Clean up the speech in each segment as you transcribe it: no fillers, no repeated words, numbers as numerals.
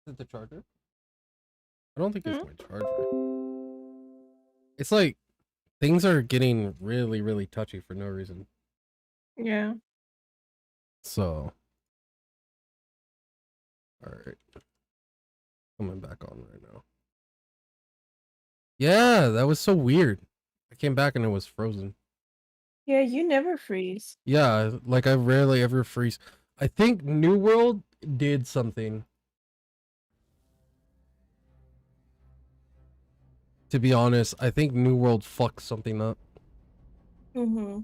it the charger? I don't think it's my charger. It's like things are getting really, really touchy for no reason. Yeah. So, all right, coming back on right now. Yeah, that was so weird. I came back and it was frozen. Yeah, you never freeze. Yeah, like I rarely ever freeze. I think New World did something. To be honest, I think New World fucked something up. Mm-hmm.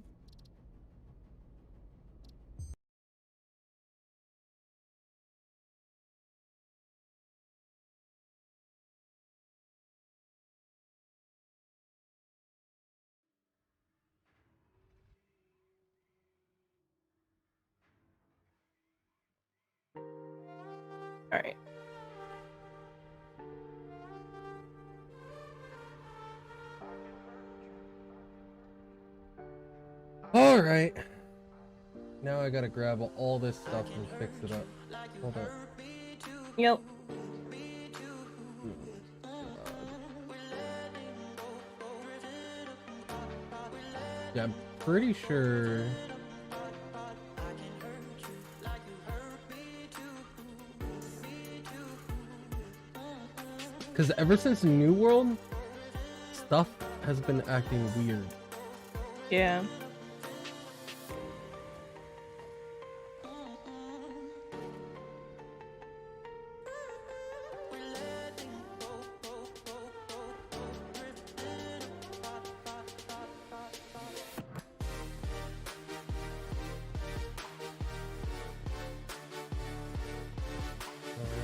All right. All right. Now I gotta grab all this stuff and fix it up. Hold up. Yep. Yeah, I'm pretty sure. Because ever since New World, stuff has been acting weird. Yeah.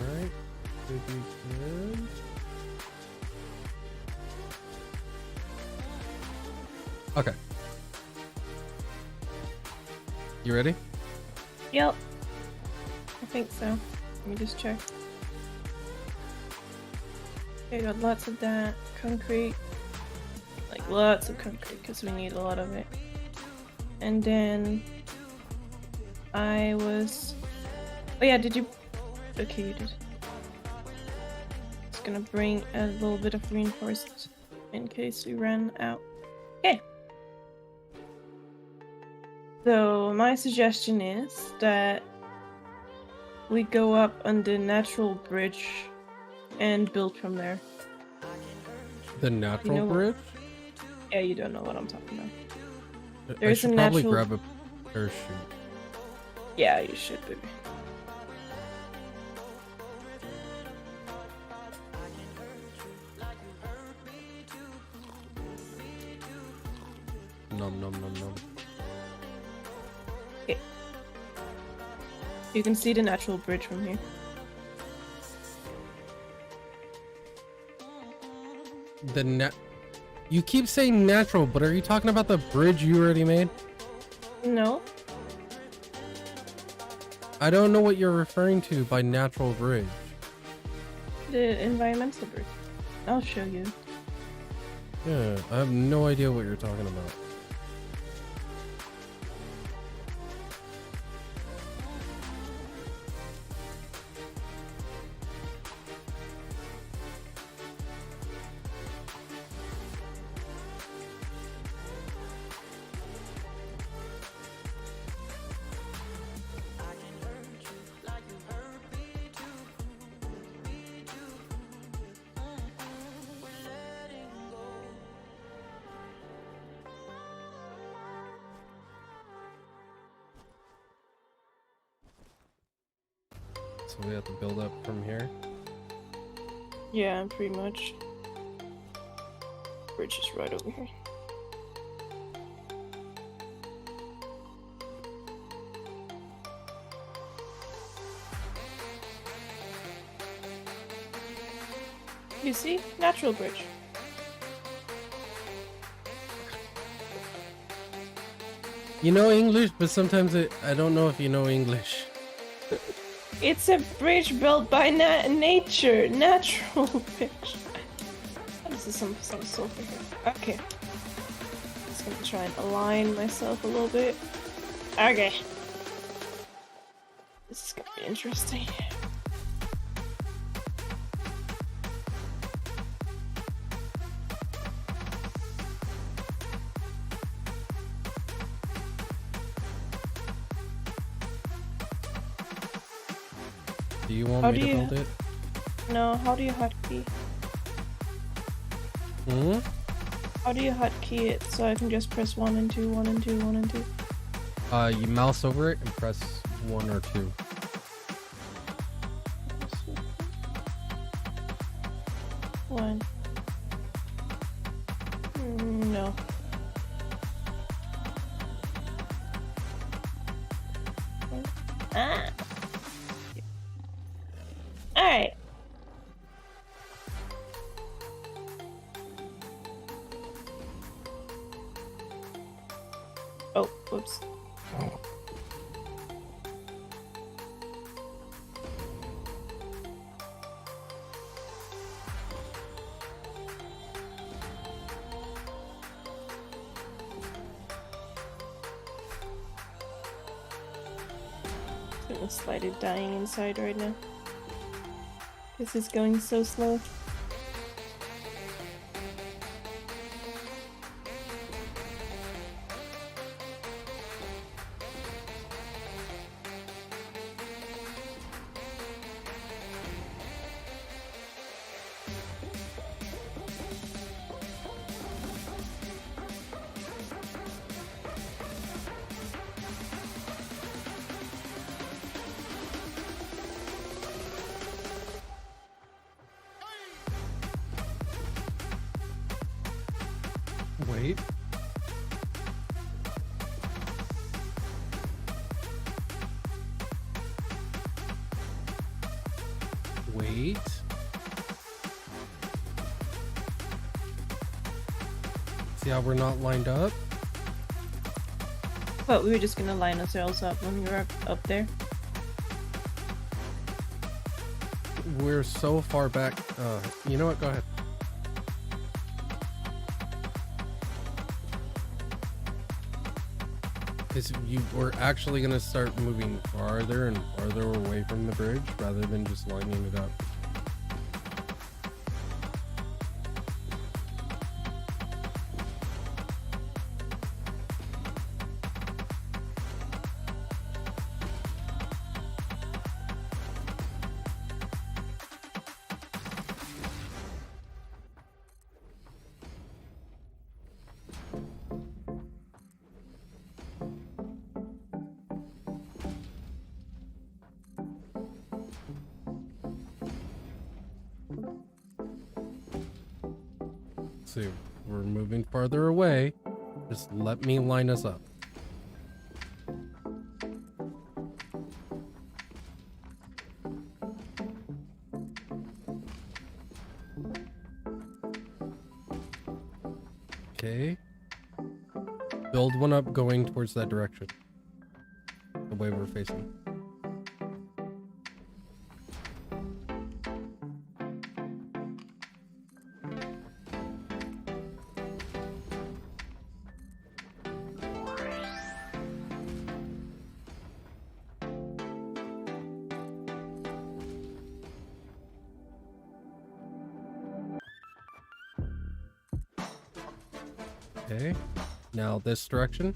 Alright, should be good. Okay. You ready? Yep. I think so. Let me just check. Okay, got lots of that. Concrete. Like lots of concrete because we need a lot of it. And then I was... Oh yeah, did you... Okay, you did. Just gonna bring a little bit of reinforced in case we ran out. Okay. So my suggestion is that we go up on the natural bridge and build from there. The natural You know bridge? Yeah, you don't know what I'm talking about. I There's should a probably natural... grab a parachute. Yeah, you should, baby. Nom nom nom nom. Okay. You can see the natural bridge from here. You keep saying natural, but are you talking about the bridge you already made? No. I don't know what you're referring to by natural bridge. The environmental bridge. I'll show you. Yeah, I have no idea what you're talking about. So we have to build up from here. Yeah, pretty much. Bridge is right over here. You see? Natural bridge. You know English, but sometimes I don't know if you know English. It's a bridge built by nature. Natural bridge. This is some sulfur here. Okay. Just gonna try and align myself a little bit. Okay. This is gonna be interesting. Do you want How me do to you- build it? No, how do you hotkey? Hmm? How do you hotkey it so I can just press 1 and 2, 1 and 2, 1 and 2? You mouse over it and press 1 or 2. One. No. Ah. Alright. Oh, whoops. This slide is dying inside right now. Because it's going so slow. Wait. Wait. See how we're not lined up? But we were just gonna line ourselves up when we were up there. We're so far back. You know what? Go ahead. We're actually gonna start moving farther and farther away from the bridge rather than just lining it up. See, we're moving farther away. Just let me line us up. Okay. Build one up going towards that direction. The way we're facing. Okay, now this direction.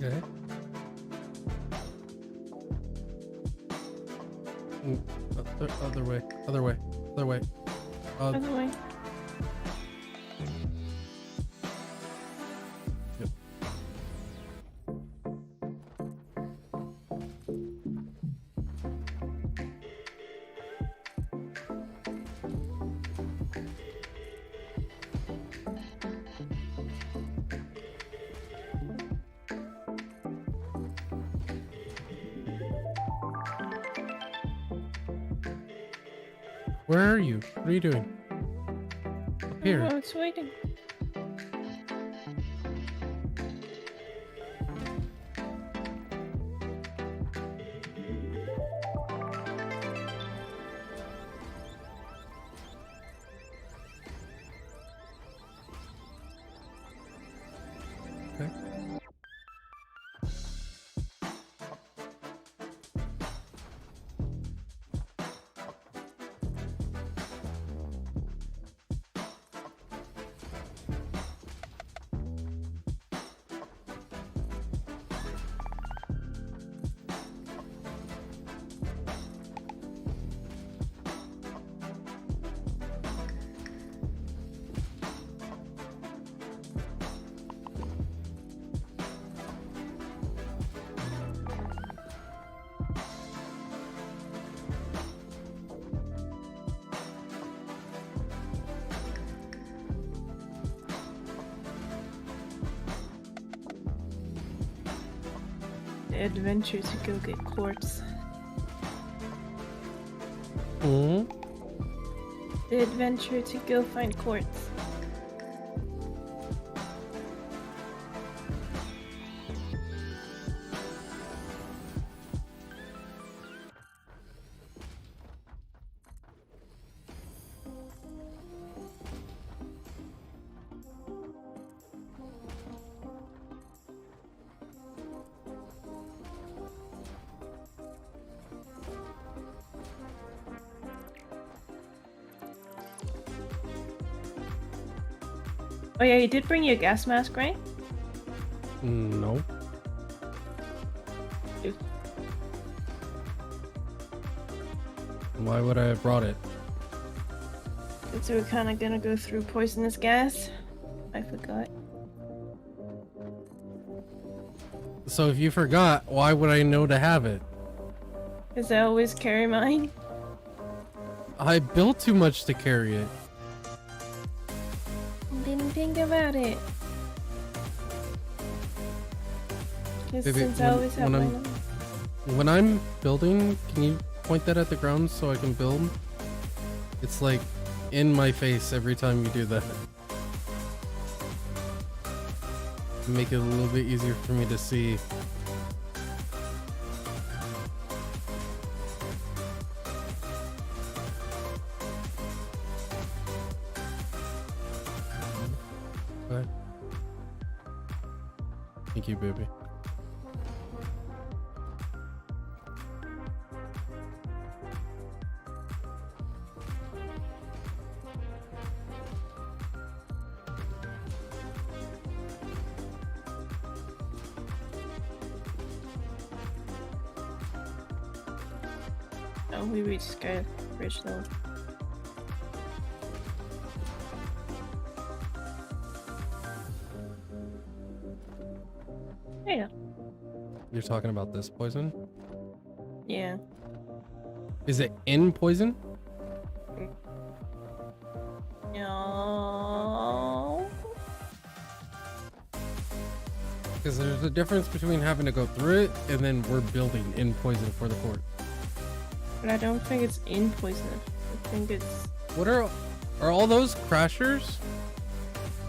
Okay. Other way. Other way. Other way. Other way. Yep. Where are you? What are you doing? Up here. Oh, it's waiting. the adventure to go get quartz. Hmm? The adventure to go find quartz. Oh yeah, you did bring your gas mask, right? No. Oof. Why would I have brought it? Since we were kind of gonna go through poisonous gas, I forgot. So if you forgot, why would I know to have it? Because I always carry mine. I built too much to carry it. Didn't think about it. Because Baby, since I always have mine. When I'm building, can you point that at the ground so I can build? It's like in my face every time you do that. Make it a little bit easier for me to see. Okay. Thank you, baby. Oh, we reached Sky Bridge though. Yeah. You're talking about this poison? Yeah. Is it in poison? No. Because there's a difference between having to go through it and then we're building in poison for the fort. But I don't think it's in poison. I think it's... What are all those crashers?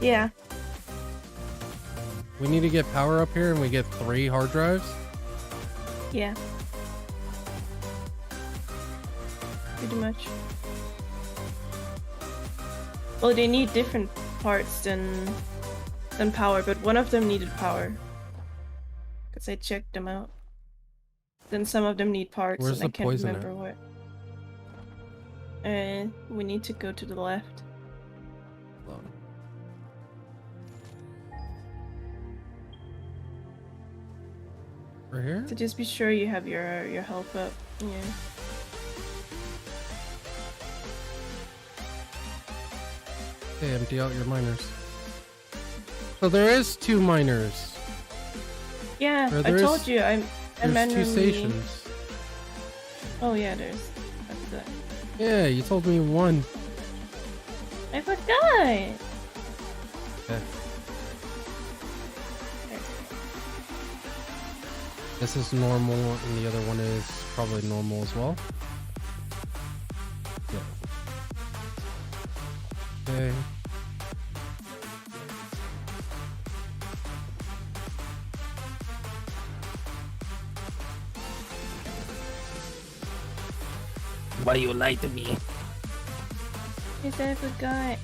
Yeah. We need to get power up here and we get 3 hard drives? Yeah. Pretty much. Well, they need different parts than power, but one of them needed power. Because I checked them out. Then some of them need parts. Where's and I the can't poison remember what. We need to go to the left. Hold on. Right here? So just be sure you have your health up. Yeah. Okay, empty out your miners. So there is 2 miners. Yeah, Or I there told is- you I There's 2 manually... stations. Oh yeah, there's. That's good. Yeah, you told me 1. I forgot. Okay. This is normal, and the other one is probably normal as well. Yeah. Okay. Why you lie to me? Yes, I forgot.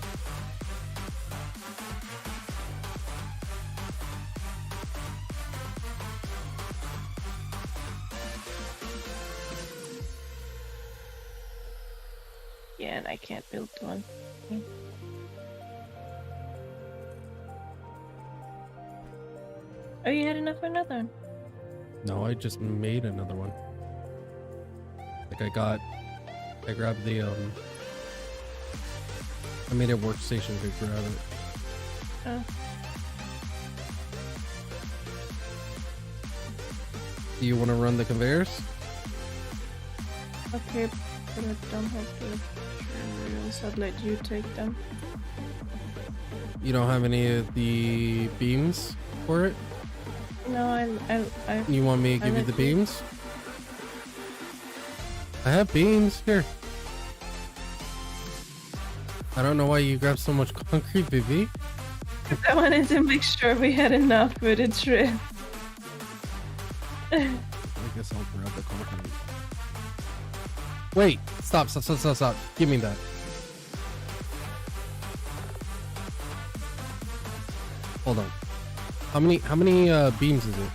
Yeah, and I can't build one. Oh, you had enough for another one? No, I just made another one. Like I grabbed the I made a workstation to grab it. Oh. Do you want to run the conveyors? Okay, but I don't have the materials. I'd let you take them. You don't have any of the beams for it? No, I You want me to give you let the beams? I have beams here. I don't know why you grabbed so much concrete, Vivi. I wanted to make sure we had enough for the trip. I guess I'll grab the concrete. Wait, stop. Give me that. Hold on. How many beams is it?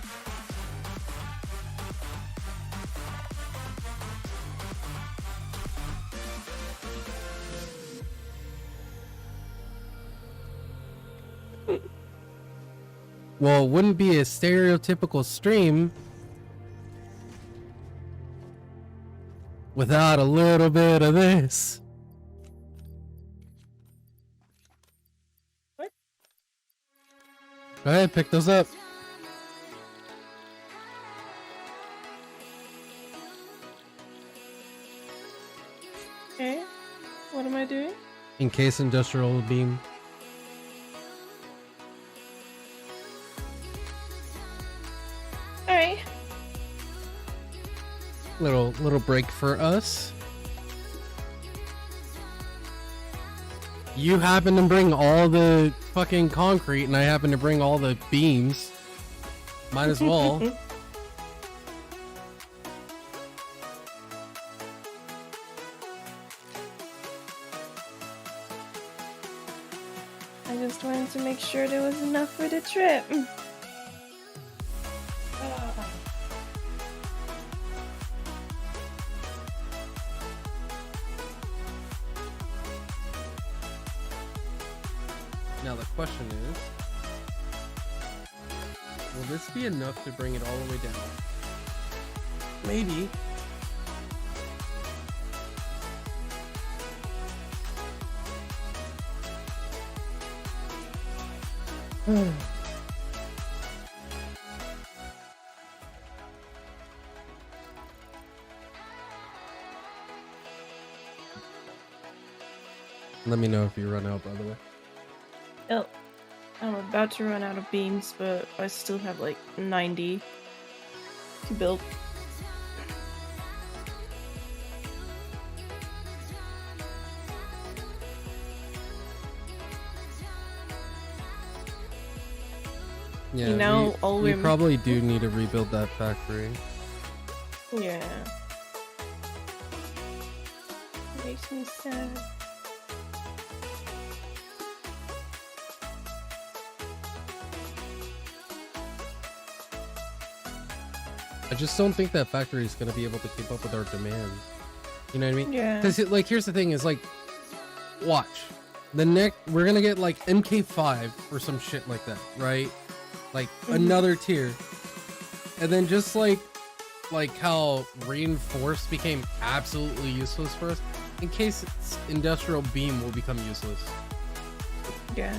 Well, it wouldn't be a stereotypical stream without a little bit of this. What? Go ahead, pick those up. Okay. What am I doing? Encase industrial beam. Alright. Little break for us. You happen to bring all the fucking concrete and I happen to bring all the beams. Might as well. I just wanted to make sure there was enough for the trip. Now the question is, will this be enough to bring it all the way down? Maybe. Let me know if you run out, by the way. Oh, I'm about to run out of beams, but I still have like 90 to build. Yeah, You know, we probably do need to rebuild that factory. Yeah. Makes me sad. I just don't think that factory is going to be able to keep up with our demand. You know what I mean? Yeah. Because, like, here's the thing is, like, watch. We're going to get, like, MK5 or some shit like that, right? Like, another tier. And then just, like how reinforced became absolutely useless for us, in case its industrial beam will become useless. Yeah.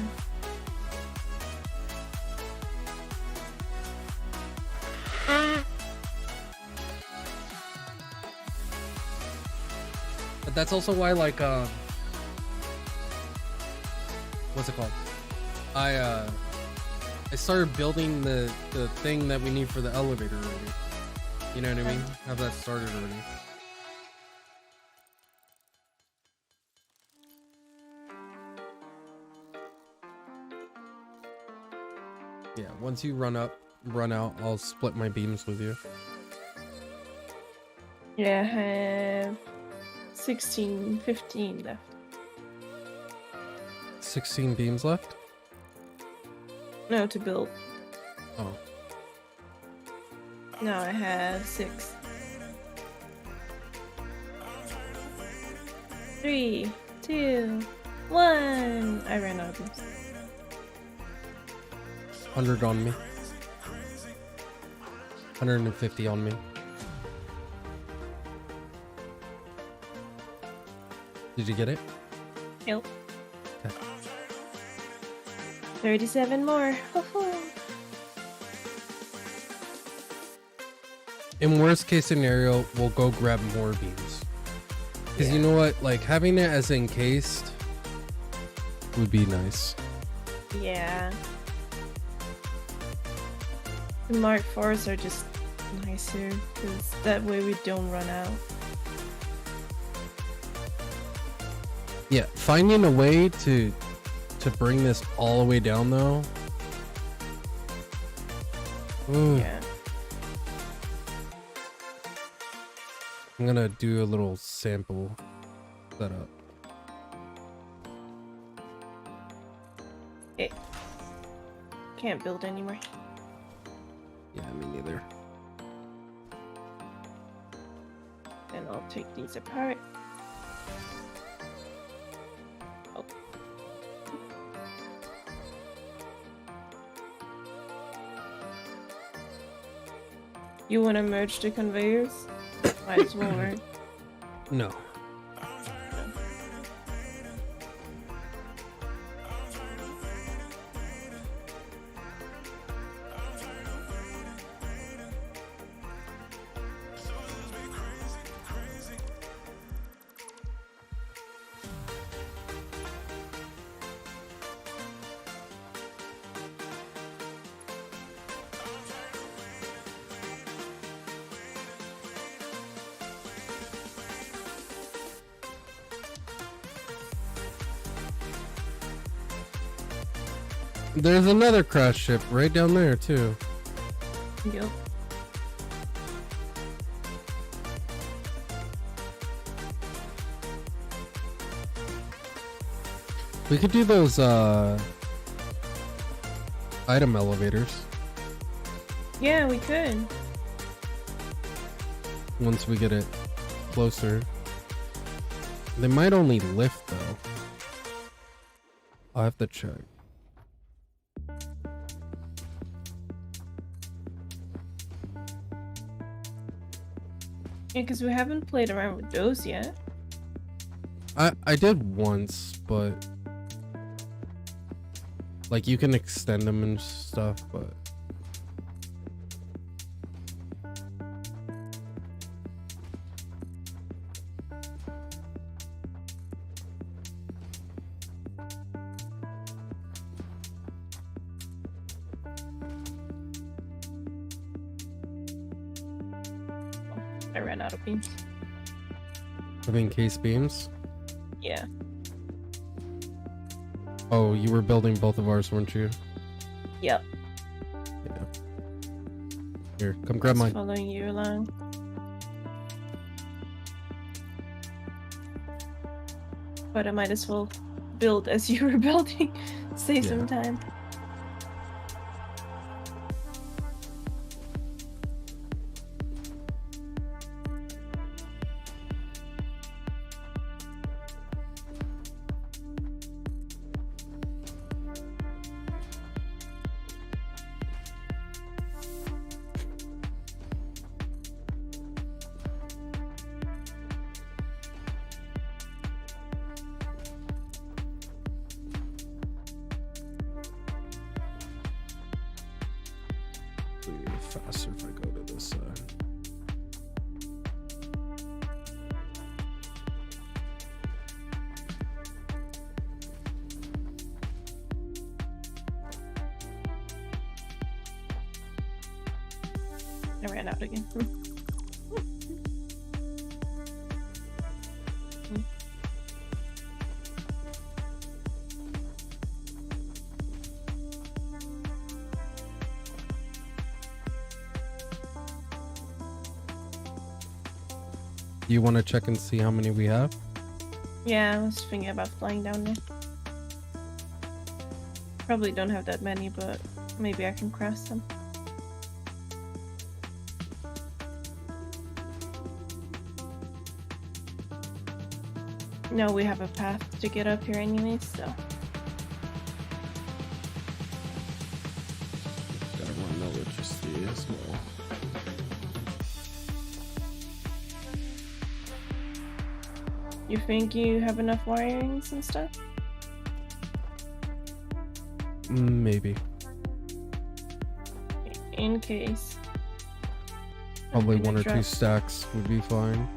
But that's also why, like, what's it called? I started building the thing that we need for the elevator already. You know what I mean? Have that started already. Yeah, once you run out, I'll split my beams with you. Yeah, I have 15 left. 16 beams left? No, to build. Oh. No, I have 6. 3, 2, 1. I ran out of beams. 100 on me. 150 on me. Did you get it? Yep. Okay. 37 more. In worst case scenario, we'll go grab more beams. Because you know what? Like, having it as encased would be nice. Yeah. The Mark IVs are just nicer, because that way we don't run out. Yeah, finding a way to bring this all the way down though. Ooh. Yeah. I'm gonna do a little sample setup. Okay. Can't build anymore. Yeah, me neither. Then I'll take these apart. Oh. You want to merge the conveyors? Might as well, right? No. There's another crash ship right down there too. Yep. We could do those item elevators Yeah, we could. once we get it closer. They might only lift though. I'll have to check. Yeah, because we haven't played around with those yet. I did once, but like you can extend them and stuff, but I ran out of beams. I mean case beams. Yeah. Oh, you were building both of ours, weren't you? Yep. Yeah. Here, come grab Just mine. following you along. But I might as well build as you were building. Save Yeah. some time. It'll be faster if I go to this side. I ran out again. Do you want to check and see how many we have? Yeah, I was thinking about flying down there. Probably don't have that many, but maybe I can craft some. No, we have a path to get up here anyways, so. Gotta run electricity as well. You think you have enough wirings and stuff? Maybe. In case. Probably I'm gonna one or two drop- stacks would be fine.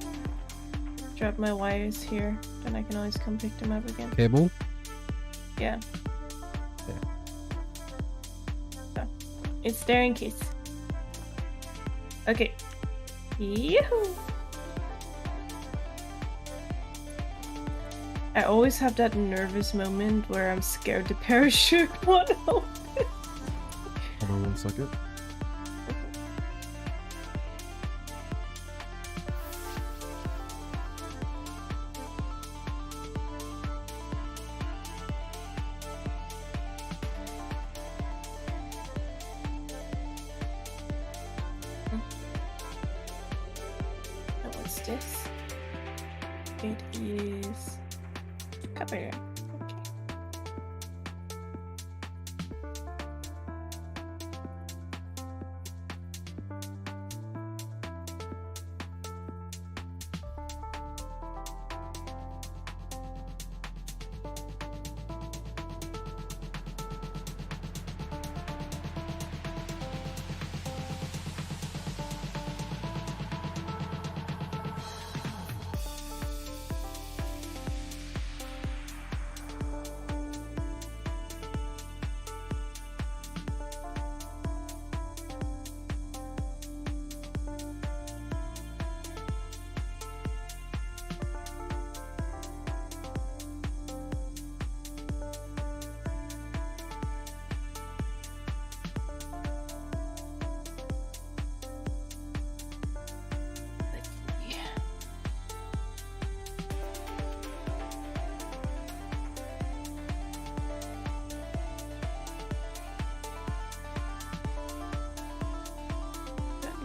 Drop my wires here, then I can always come pick them up again. Cable? Yeah. Yeah. So, it's there in case. Okay. Yahoo! I always have that nervous moment where I'm scared the parachute won't open. Hold on 1 second. What's this? It is cover. Okay.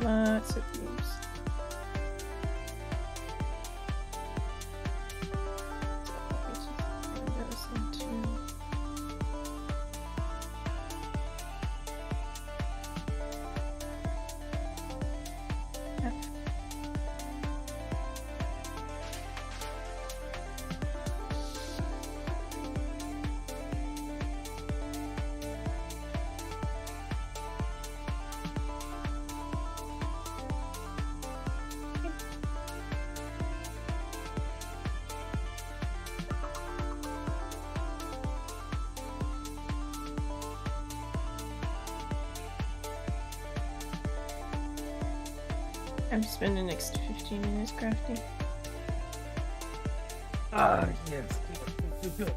Lots of these. I'm spending the next 15 minutes crafting. Yes. Good.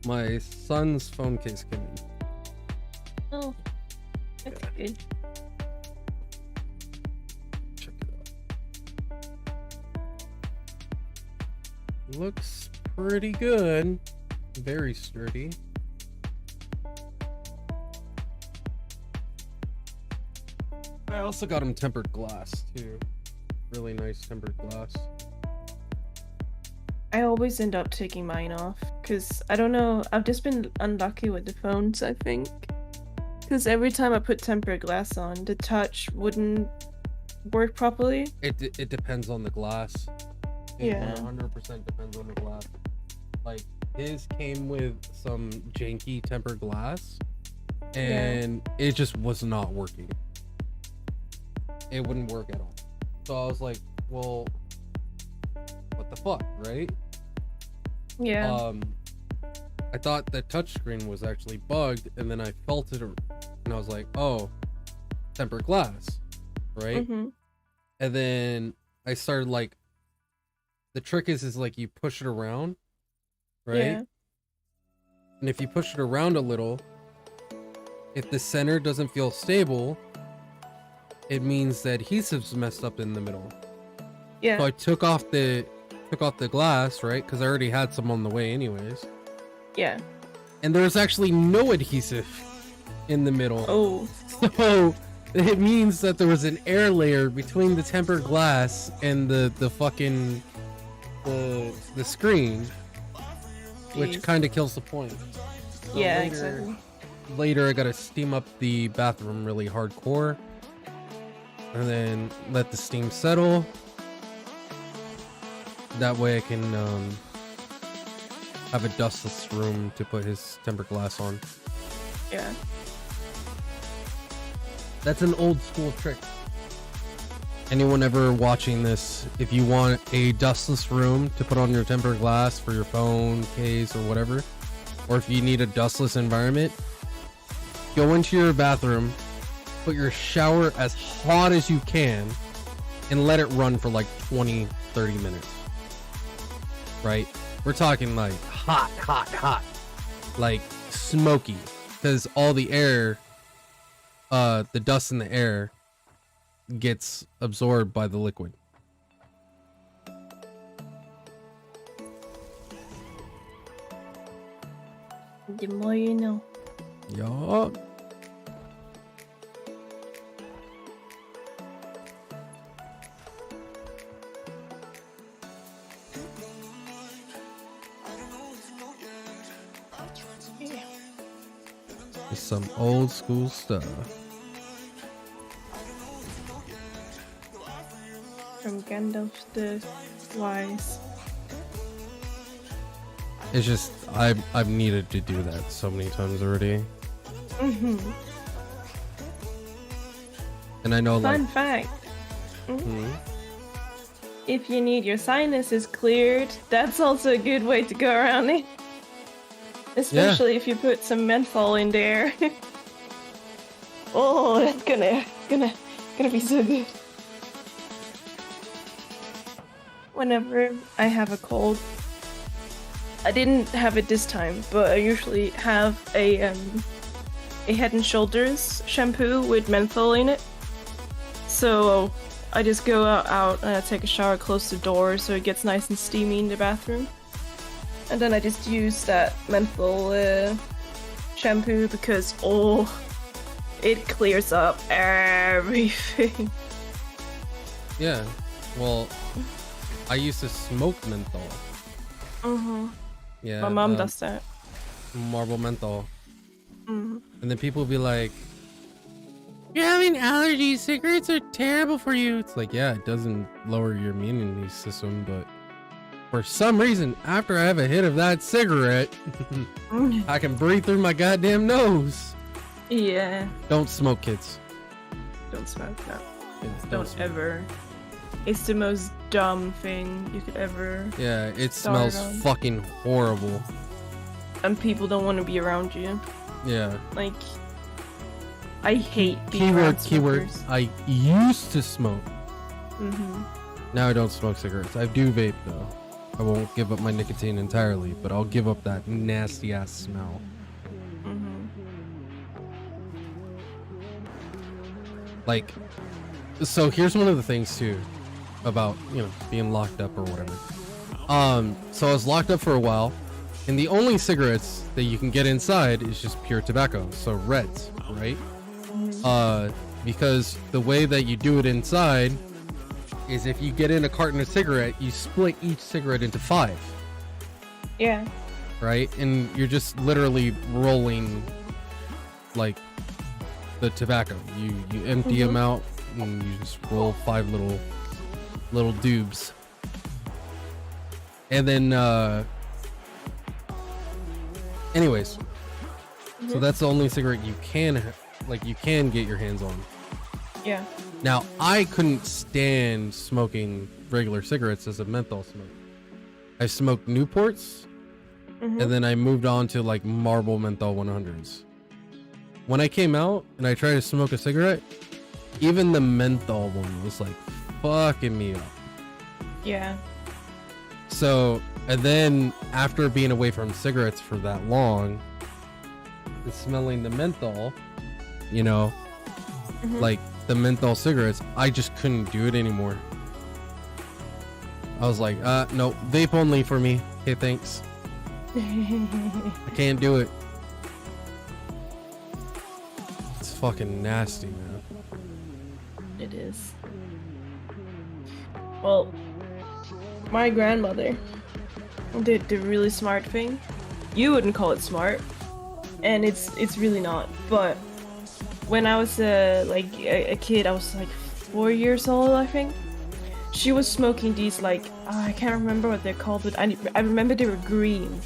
My son's phone case came in. Oh, that's good. Check it out. Looks pretty good. Very sturdy. I also got him tempered glass too. Really nice tempered glass. I always end up taking mine off because I don't know. I've just been unlucky with the phones, I think. Because every time I put tempered glass on, the touch wouldn't work properly. It depends on the glass. It Yeah. 100% depends on the glass. Like his came with some janky tempered glass, and it just was not working. It wouldn't work at all. So I was like, well, what the fuck, right? Yeah. I thought the touchscreen was actually bugged, and then I felt it, and I was like, oh, tempered glass, right? Mm-hmm. And then I started like, the trick is like you push it around, right? Yeah. And if you push it around a little, if the center doesn't feel stable, it means the adhesive's messed up in the middle. Yeah. So I took off the glass, right? Because I already had some on the way anyways. Yeah. And there's actually no adhesive in the middle. Oh. So it means that there was an air layer between the tempered glass and the fucking the screen, which Jeez. kind of kills the point. So Yeah, later, exactly. Later, I gotta steam up the bathroom really hardcore, and then let the steam settle. That way, I can have a dustless room to put his tempered glass on. Yeah. That's an old school trick. anyone ever watching this, if you want a dustless room to put on your tempered glass for your phone case or whatever, or if you need a dustless environment, go into your bathroom, put your shower as hot as you can, and let it run for like 20-30 minutes. Right? We're talking like hot, like smoky, because all the air, the dust in the air gets absorbed by the liquid. The more you know. Yup. It's some old school stuff. From Gandalf the Wise. It's just I've needed to do that so many times already. And I know Fun like fact. If you need your sinuses cleared, that's also a good way to go around it. Especially if you put some menthol in there. Oh, that's gonna be so good. Whenever I have a cold, I didn't have it this time, but I usually have a Head and Shoulders shampoo with menthol in it. So I just go out and I take a shower close to the door so it gets nice and steamy in the bathroom. And then I just use that menthol shampoo because, oh, it clears up everything. yeah. Well, I used to smoke menthol. Yeah. My mom does that. Marble menthol. And then people will be like, "You're having allergies. Cigarettes are terrible for you." It's like, yeah, it doesn't lower your immunity system, but for some reason, after I have a hit of that cigarette, I can breathe through my goddamn nose. Yeah. Don't smoke, kids. Don't smoke, no. Kids, Don't smoke. ever. It's the most dumb thing you could ever. Yeah, it start smells on. fucking horrible. And people don't want to be around you. Yeah. Like, I hate being around Keyword. smokers. I used to smoke. Now I don't smoke cigarettes. I do vape though. I won't give up my nicotine entirely, but I'll give up that nasty ass smell. Like, so here's one of the things too about, you know, being locked up or whatever. So I was locked up for a while, and the only cigarettes that you can get inside is just pure tobacco, so Reds, right? Because the way that you do it inside is if you get in a carton of cigarette, you split each cigarette into 5. Yeah. Right? And you're just literally rolling like the tobacco. You empty them out and you just roll 5 little dubs. And then anyways, so that's the only cigarette you can get your hands on. Yeah. Now, I couldn't stand smoking regular cigarettes as a menthol smoke. I smoked Newports, and then I moved on to like Marlboro Menthol 100s. When I came out and I tried to smoke a cigarette, even the menthol one was like fucking me up. Yeah. So, and then after being away from cigarettes for that long, and smelling the menthol, you know, like the menthol cigarettes, I just couldn't do it anymore. I was like, no, vape only for me. Okay, thanks. I can't do it. It's fucking nasty, man. It is. Well, my grandmother did the really smart thing. You wouldn't call it smart, and it's really not. But when I was a kid, I was like 4 years old, I think. She was smoking these like I can't remember what they're called, but I remember they were green,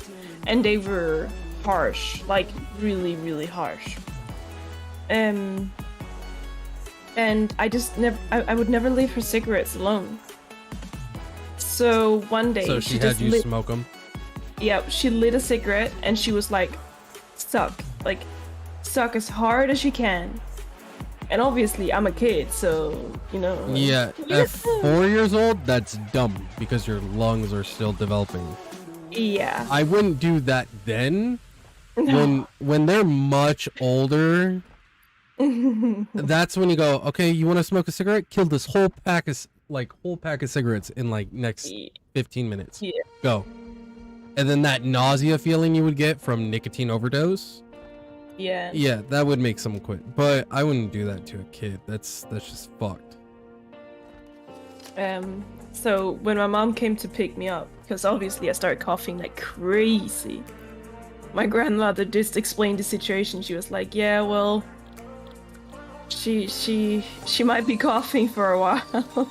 and they were harsh, like really really harsh. and I just never, I would never leave her cigarettes alone. So one day So she had just you lit, smoke them. yeah, she lit a cigarette and she was like, suck as hard as you can. And obviously I'm a kid, so you know. Yeah, at 4 years old, that's dumb because your lungs are still developing. Yeah. I wouldn't do that then. No. When they're much older, that's when you go, okay, you want to smoke a cigarette? Kill this whole pack of cigarettes in like next 15 minutes. Yeah. Go. And then that nausea feeling you would get from nicotine overdose. Yeah. Yeah, that would make someone quit. But I wouldn't do that to a kid. That's just fucked. So when my mom came to pick me up, because obviously I started coughing like crazy, my grandmother just explained the situation. She was like, yeah, well, she might be coughing for a while.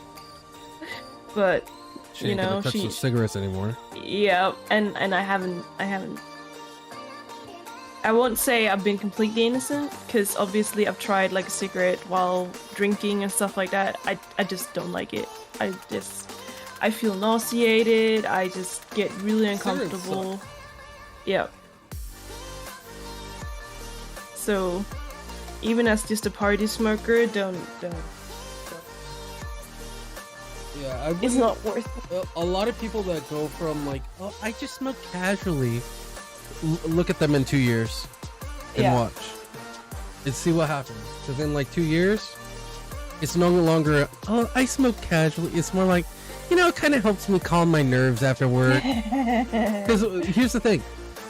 But She you ain't know, gonna touch those cigarettes anymore. yeah, and I haven't I won't say I've been completely innocent, because obviously I've tried like a cigarette while drinking and stuff like that. I just don't like it. I feel nauseated. I just get really uncomfortable. Yeah. So, even as just a party smoker, don't. Yeah, It's not worth it. A lot of people that go from like, oh, I just smoke casually. Look at them in 2 years and Yeah. watch and see what happens. Because in like 2 years, it's no longer, oh, I smoke casually. It's more like, you know, it kind of helps me calm my nerves after work. Because here's the thing.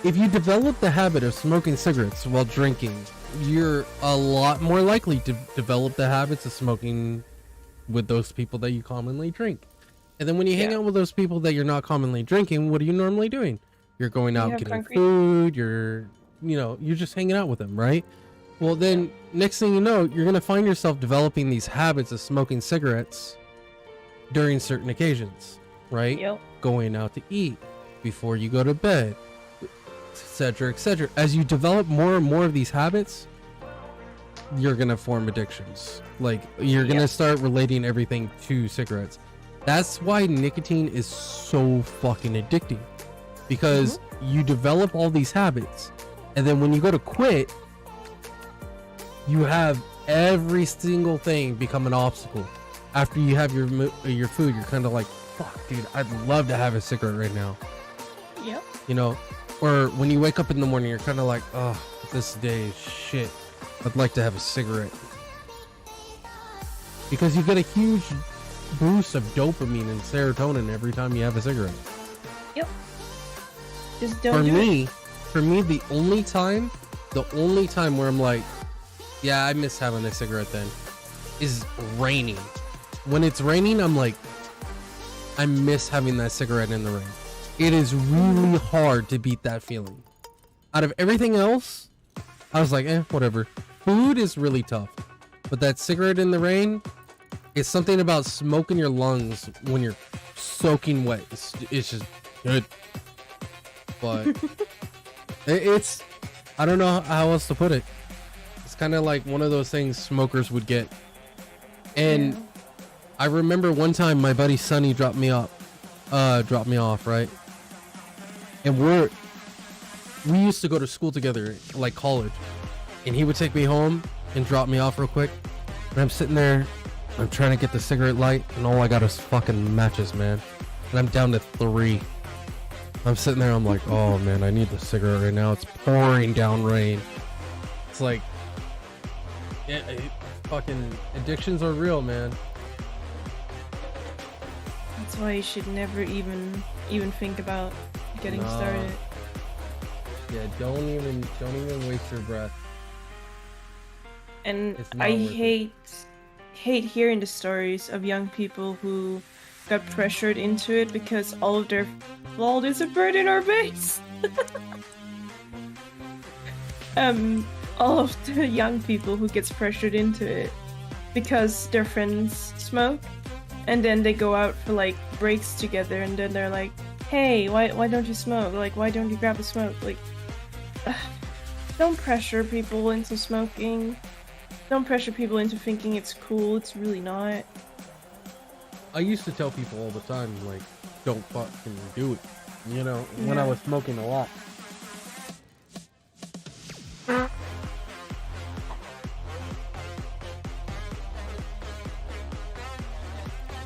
If you develop the habit of smoking cigarettes while drinking, you're a lot more likely to develop the habits of smoking with those people that you commonly drink. And then when you hang out with those people that you're not commonly drinking, what are you normally doing? You're going out getting food, you're just hanging out with them, right? Well, then next thing you know, you're going to find yourself developing these habits of smoking cigarettes during certain occasions, right? Yep. Going out to eat, before you go to bed, etc., etc. As you develop more and more of these habits, you're going to form addictions. Like, you're going to start relating everything to cigarettes. That's why nicotine is so fucking addicting. Because you develop all these habits, and then when you go to quit, you have every single thing become an obstacle. After you have your food, you're kind of like, fuck, dude, I'd love to have a cigarette right now. Yep. You know, or when you wake up in the morning, you're kind of like, oh, this day is shit. I'd like to have a cigarette. Because you get a huge boost of dopamine and serotonin every time you have a cigarette. Yep. Just don't do it. For me, the only time where I'm like, yeah, I miss having a cigarette then, is raining. When it's raining, I'm like, I miss having that cigarette in the rain. It is really hard to beat that feeling. Out of everything else, I was like, whatever. Food is really tough. But that cigarette in the rain, it's something about smoking your lungs when you're soaking wet. It's just good. But it's, I don't know how else to put it. It's kind of like one of those things smokers would get. And I remember one time my buddy Sonny dropped me off, right? And we used to go to school together, like college. And he would take me home and drop me off real quick. And I'm sitting there, I'm trying to get the cigarette light, and all I got is fucking matches, man. And I'm down to 3. I'm sitting there, I'm like, oh man, I need the cigarette right now. It's pouring down rain. It's like, fucking addictions are real, man. That's why you should never even think about getting started. Yeah, don't even waste your breath. And I hate hearing the stories of young people who got pressured into it because all of their fault is a bird in our base. All of the young people who gets pressured into it because their friends smoke, and then they go out for like breaks together, and then they're like, hey, why don't you smoke? Like, why don't you grab a smoke? Like, don't pressure people into smoking. Don't pressure people into thinking it's cool. It's really not. I used to tell people all the time, like, don't fucking do it. You know, when I was smoking a lot.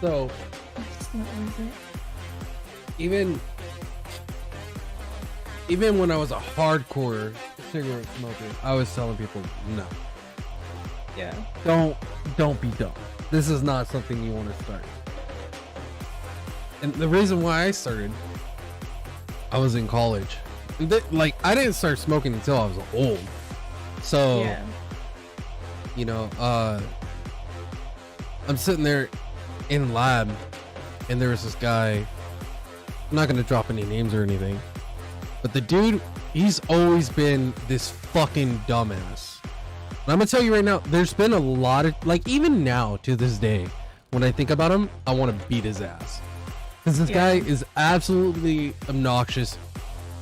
So, It's not worth it. even when I was a hardcore cigarette smoker, I was telling people, no. Yeah. Don't be dumb. This is not something you want to start. And the reason why I started, I was in college. Like, I didn't start smoking until I was old. So, Yeah. you know, I'm sitting there in lab, and there was this guy. I'm not gonna drop any names or anything, but the dude, he's always been this fucking dumbass. And I'm gonna tell you right now, there's been a lot of, like, even now to this day, when I think about him, I want to beat his ass. Because this guy is absolutely obnoxious,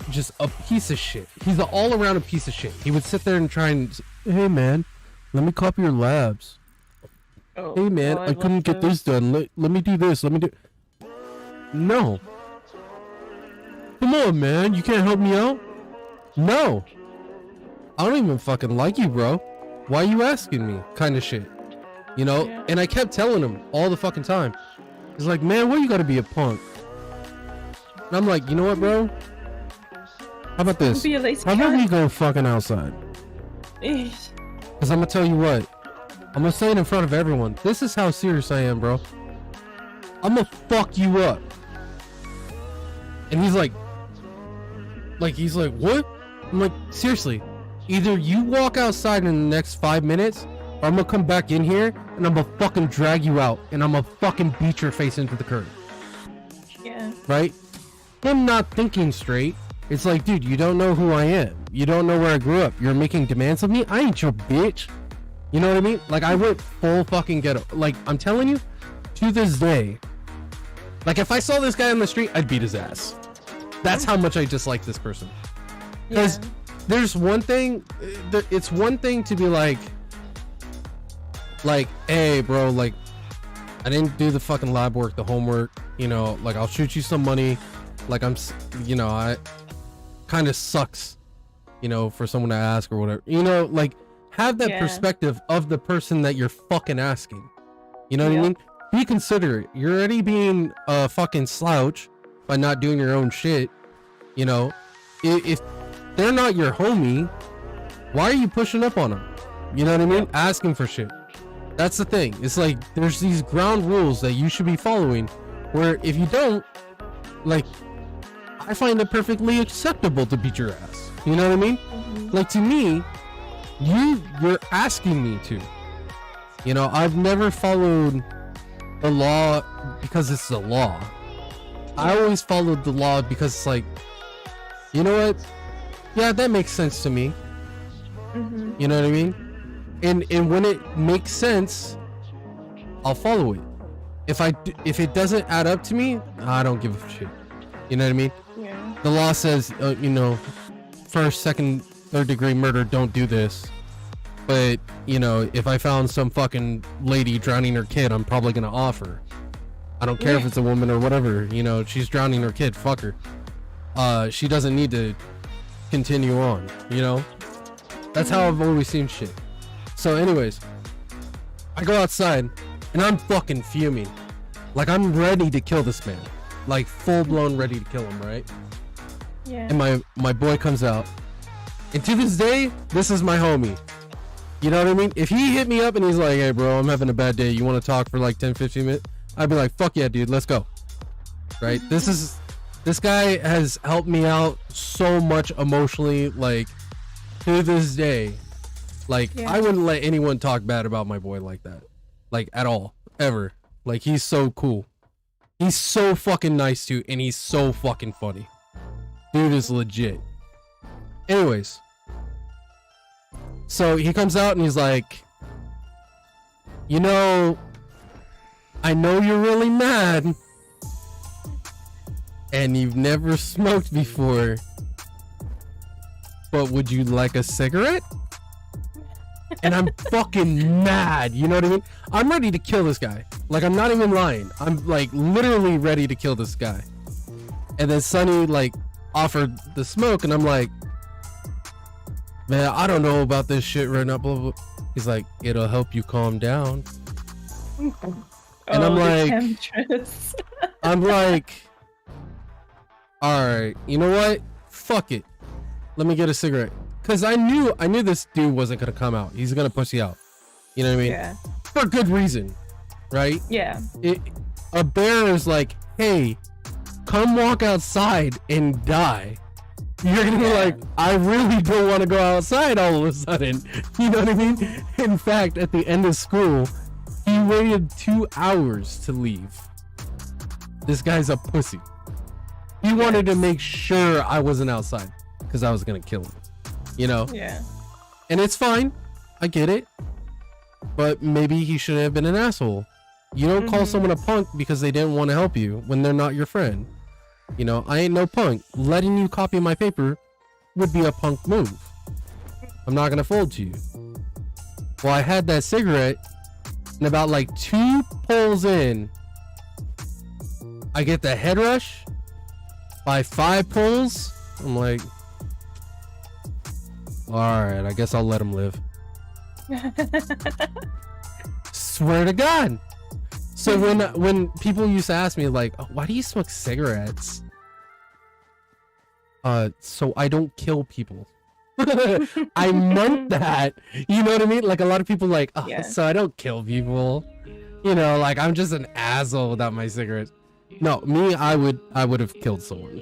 just a piece of shit. He's an all-around a piece of shit. He would sit there and try and, hey man, let me copy your labs. Oh, Hey man, I couldn't get this done. Let me do this. Let me do. No. Come on, man. You can't help me out? No. I don't even fucking like you, bro. Why are you asking me? Kind of shit. You know? Yeah. And I kept telling him all the fucking time. He's like, man, why you gotta be a punk? And I'm like, you know what, bro? How about this? Be a lazy How about cunt. we go fucking outside? Eesh. Because I'm gonna tell you what. I'm gonna say it in front of everyone. This is how serious I am, bro. I'm gonna fuck you up. And he's like, what? I'm like, seriously. Either you walk outside in the next 5 minutes, or I'm gonna come back in here and I'm gonna fucking drag you out and I'm gonna fucking beat your face into the curb. Yeah. Right? I'm not thinking straight. It's like, dude, you don't know who I am. You don't know where I grew up. You're making demands of me? I ain't your bitch. You know what I mean? Like, I went full fucking ghetto. Like, I'm telling you, to this day, like, if I saw this guy on the street, I'd beat his ass. That's how much I dislike this person. Because there's one thing, it's one thing to be like, hey, bro, like, I didn't do the fucking lab work, the homework, you know, like, I'll shoot you some money. Like, you know, I kind of sucks, you know, for someone to ask or whatever, you know, like, have that perspective of the person that you're fucking asking. You know what I mean? Be considerate. You're already being a fucking slouch by not doing your own shit. You know, if they're not your homie, why are you pushing up on them? You know what I mean? Asking for shit. That's the thing. It's like, there's these ground rules that you should be following, where if you don't, like, I find it perfectly acceptable to beat your ass. You know what I mean? Like, to me, you're asking me to. You know, I've never followed the law because it's the law. I always followed the law because it's like, you know what? Yeah, that makes sense to me. You know what I mean? And when it makes sense, I'll follow it. If it doesn't add up to me, I don't give a shit. You know what I mean? Yeah. The law says, you know, first, second, third degree murder, don't do this. But, you know, if I found some fucking lady drowning her kid, I'm probably gonna offer. I don't care if it's a woman or whatever. You know, she's drowning her kid, fuck her. She doesn't need to continue on, you know? That's how I've always seen shit. So anyways, I go outside and I'm fucking fuming. Like, I'm ready to kill this man. Like, full blown ready to kill him, right? Yeah. And my boy comes out. And to this day, this is my homie. You know what I mean? If he hit me up and he's like, hey bro, I'm having a bad day, you want to talk for like 10-15 minutes? I'd be like, fuck yeah, dude, let's go. Right? This guy has helped me out so much emotionally, like, to this day. Like, I wouldn't let anyone talk bad about my boy like that. Like, at all. Ever. Like, he's so cool. He's so fucking nice too, and he's so fucking funny. Dude is legit. Anyways. So he comes out and he's like, you know, I know you're really mad and you've never smoked before, but would you like a cigarette? And I'm fucking mad, you know what I mean? I'm ready to kill this guy. Like, I'm not even lying. I'm like literally ready to kill this guy. And then Sunny like offered the smoke, and I'm like, man, I don't know about this shit right now, blah, blah, blah. He's like, it'll help you calm down. And I'm like, I'm like, all right, you know what? Fuck it. Let me get a cigarette. Cause I knew this dude wasn't gonna come out. He's gonna pussy out. You know what I mean? Yeah. For good reason, right? Yeah. A bear is like, hey, come walk outside and die. You're gonna be like, I really don't want to go outside all of a sudden. You know what I mean? In fact, at the end of school, he waited 2 hours to leave. This guy's a pussy. He wanted to make sure I wasn't outside because I was gonna kill him. You know? Yeah. And it's fine. I get it. But maybe he shouldn't have been an asshole. You don't call someone a punk because they didn't want to help you when they're not your friend. You know, I ain't no punk. Letting you copy my paper would be a punk move. I'm not gonna fold to you. Well, I had that cigarette, and about like 2 pulls in, I get the head rush. By 5 pulls, I'm like, alright, I guess I'll let him live. Swear to God. So when people used to ask me like, oh, why do you smoke cigarettes? So I don't kill people. I meant that. You know what I mean? Like a lot of people like, oh, so I don't kill people. You know, like I'm just an asshole without my cigarettes. No, me, I would have killed someone.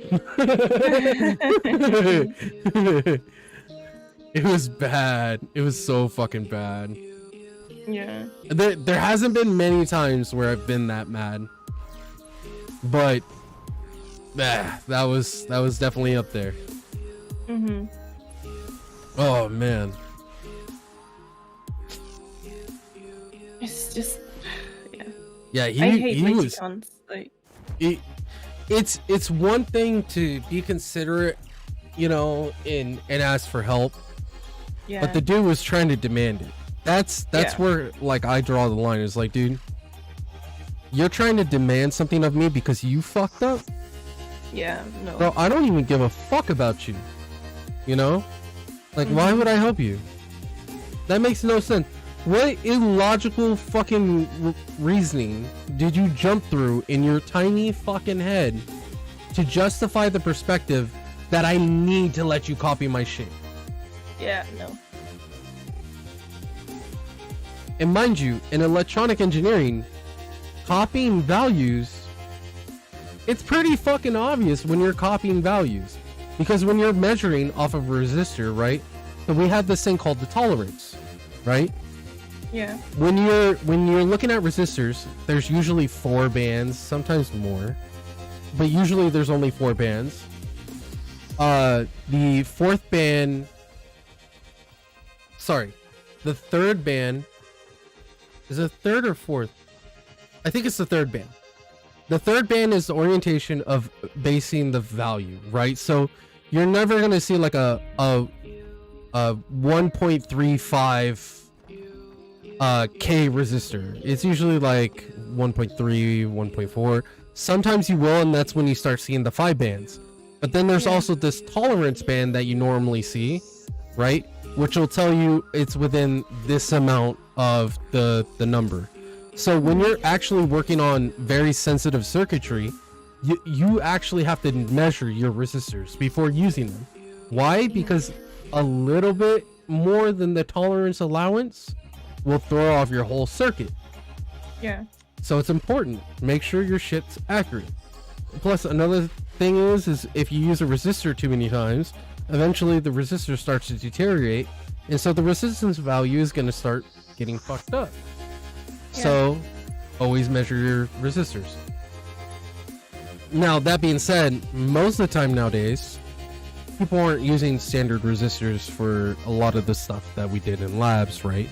It was bad. It was so fucking bad. Yeah. There hasn't been many times where I've been that mad, but that was definitely up there. Oh man. It's just yeah. I hate was. Like, it's one thing to be considerate, you know, and ask for help. Yeah. But the dude was trying to demand it. That's where like I draw the line. Is like, dude, you're trying to demand something of me because you fucked up? Yeah, no. Bro, I don't even give a fuck about you. You know? Like, why would I help you? That makes no sense. What illogical fucking reasoning did you jump through in your tiny fucking head to justify the perspective that I need to let you copy my shit? Yeah, no. And mind you, in electronic engineering, copying values, it's pretty fucking obvious when you're copying values. Because when you're measuring off of a resistor, right? So we have this thing called the tolerance, right? Yeah. When you're looking at resistors, there's usually 4 bands, sometimes more. But usually there's only 4 bands. The 4th band... Sorry. The 3rd band... Is it 3rd or 4th? I think it's the 3rd band. The 3rd band is the orientation of basing the value, right? So you're never gonna see like a 1.35 K resistor. It's usually like 1.3, 1.4. Sometimes you will, and that's when you start seeing the 5 bands. But then there's also this tolerance band that you normally see, right? Which will tell you it's within this amount of the number. So when you're actually working on very sensitive circuitry, you actually have to measure your resistors before using them. Why? Because a little bit more than the tolerance allowance will throw off your whole circuit. Yeah. So it's important. Make sure your shit's accurate. Plus, another thing is if you use a resistor too many times, eventually the resistor starts to deteriorate, and so the resistance value is going to start getting fucked up. Yeah. So always measure your resistors. Now, that being said, most of the time nowadays, people aren't using standard resistors for a lot of the stuff that we did in labs, right?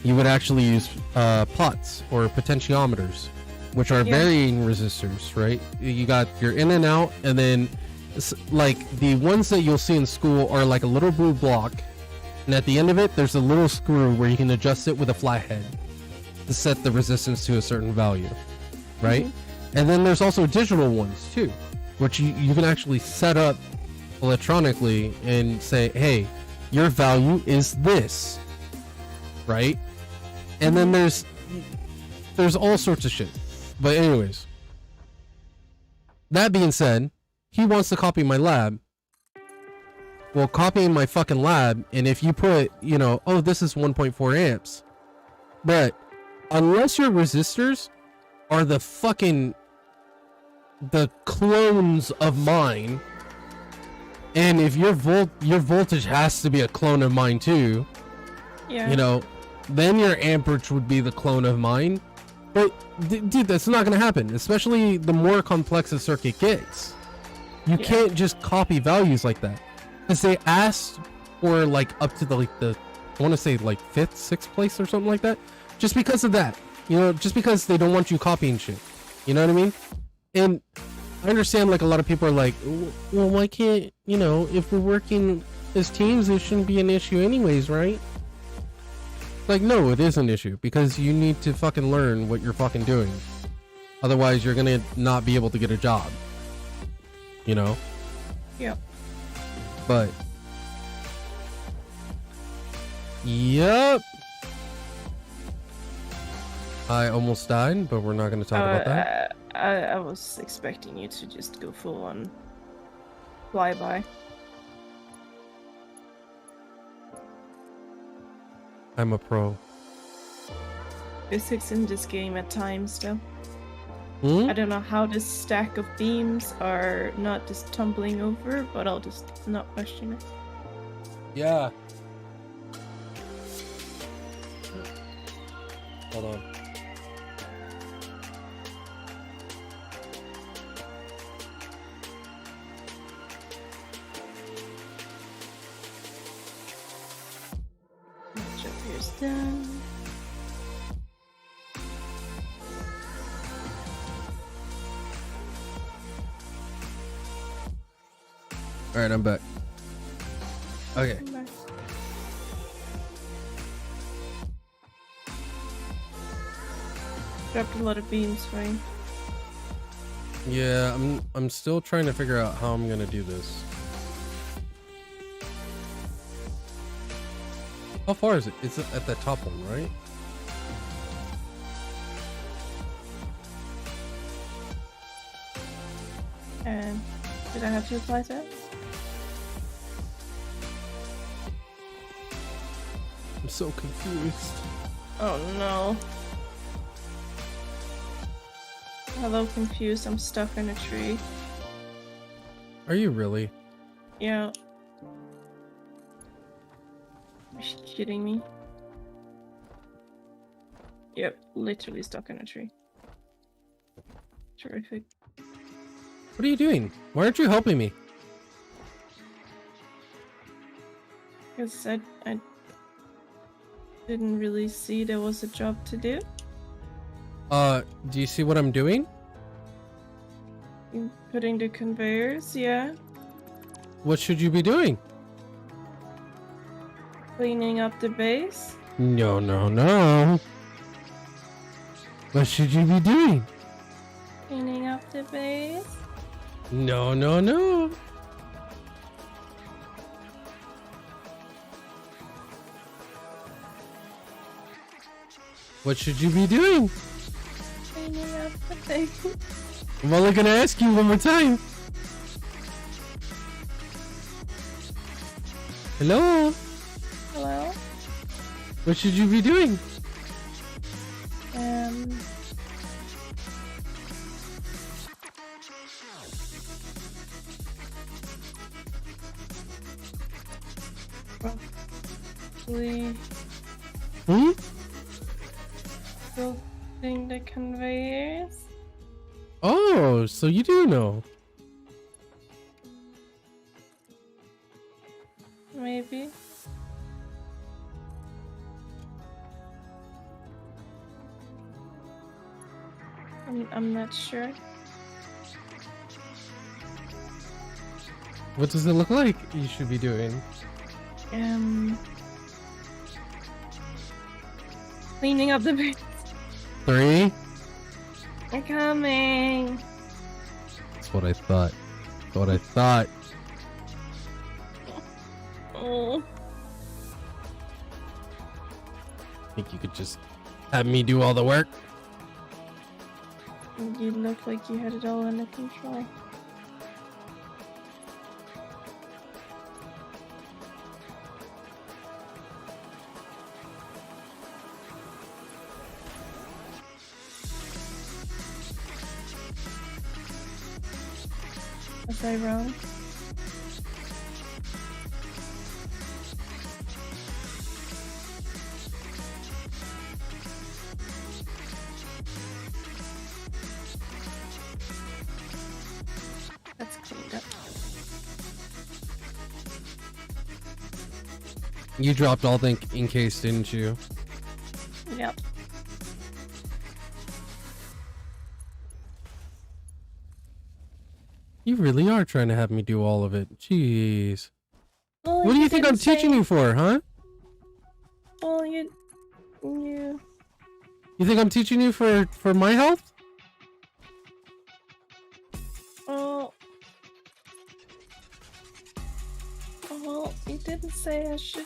You would actually use pots or potentiometers, which are varying resistors, right? You got your in and out, and then like the ones that you'll see in school are like a little blue block, And at the end of it, there's a little screw where you can adjust it with a flathead to set the resistance to a certain value, right? And then there's also digital ones too, which you can actually set up electronically and say, hey, your value is this, right? And then there's all sorts of shit. But anyways, that being said, he wants to copy my lab. Well, copying my fucking lab, and if you put, you know, oh, this is 1.4 amps, but unless your resistors are the clones of mine, and if your voltage has to be a clone of mine too, Yeah. you know, then your amperage would be the clone of mine. But dude, that's not gonna happen, especially the more complex a circuit gets. You can't just copy values like that, because they asked for like up to the I want to say like 5th, 6th place or something like that, just because of that. You know, just because they don't want you copying shit. You know what I mean? And I understand, like, a lot of people are like, well, why can't, you know, if we're working as teams, it shouldn't be an issue anyways, right? Like, no, it is an issue, because you need to fucking learn what you're fucking doing. Otherwise, you're gonna not be able to get a job. You know? Yep. But yep. I almost died, but we're not going to talk about that. I was expecting you to just go full on flyby. I'm a pro. Physics in this game at times, though. Hmm? I don't know how this stack of beams are not just tumbling over, but I'll just not question it. Yeah. Hold on. Job here's done. Alright, I'm back. Okay. Come back. Dropped a lot of beams for you. Yeah, I'm still trying to figure out how I'm gonna do this. How far is it? It's at that top one, right? And did I have to apply that? I'm so confused. Oh no. Hello, confused. I'm stuck in a tree. Are you really? Yeah. Are you kidding me? Yep, literally stuck in a tree. Terrific. What are you doing? Why aren't you helping me? Because I didn't really see there was a job to do. Do you see what I'm doing? Putting the conveyors, yeah. What should you be doing? Cleaning up the base. No, no, no. What should you be doing? Cleaning up the base. No, no, no. What should you be doing? Cleaning up the base. I'm only gonna ask you one more time. Hello? Hello? What should you be doing? Probably building the conveyors. Oh, so you do know. Maybe. I'm not sure. What does it look like you should be doing? Cleaning up the base. 3. They're coming. That's what I thought. That's what I thought. Oh. Think you could just have me do all the work? You look like you had it all under control. Was I wrong? That's cleaned up. You dropped all the in case, didn't you? Yep. You really are trying to have me do all of it. Jeez. Well, What do you think I'm teaching you for, huh? Well, you. You think I'm teaching you for my health? Well, you didn't say I should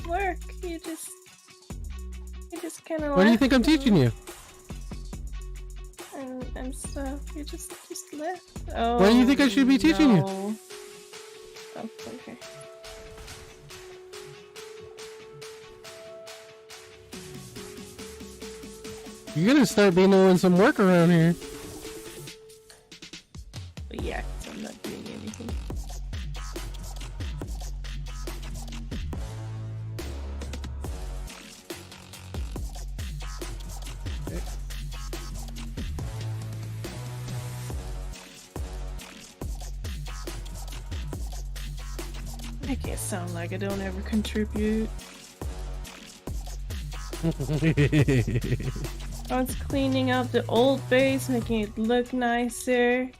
work. You just kind of. What do you think I'm teaching you? And stuff. You just left. Oh. What do you think I should be teaching you? Oh, okay. You're gonna start being doing some work around here. But yeah, 'cause I'm not doing anything. Make it sound like I don't ever contribute. I was cleaning up the old base, making it look nicer,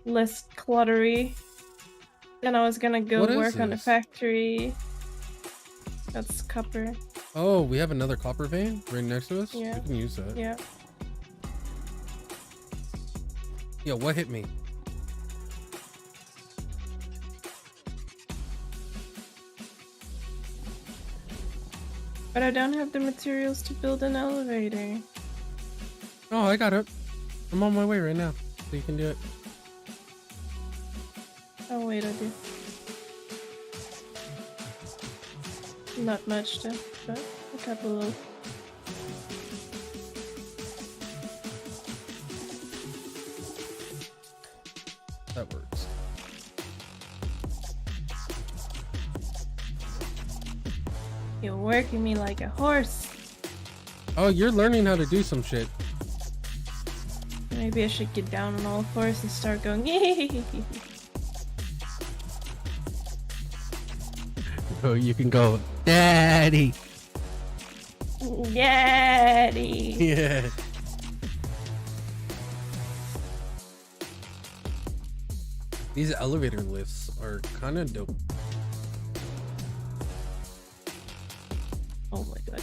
less cluttery. Then I was gonna go work on the factory. That's copper. Oh, we have another copper vein right next to us? Yeah. We can use that. Yeah. Yo, what hit me? But I don't have the materials to build an elevator. Oh, I got it. I'm on my way right now, so you can do it. Oh wait, I do. Not much though, but a couple of. That works. You're working me like a horse. Oh, you're learning how to do some shit. Maybe I should get down on all fours and start going. Yay! Oh, you can go, Daddy. Daddy. Yeah. These elevator lifts are kind of dope. Oh my god.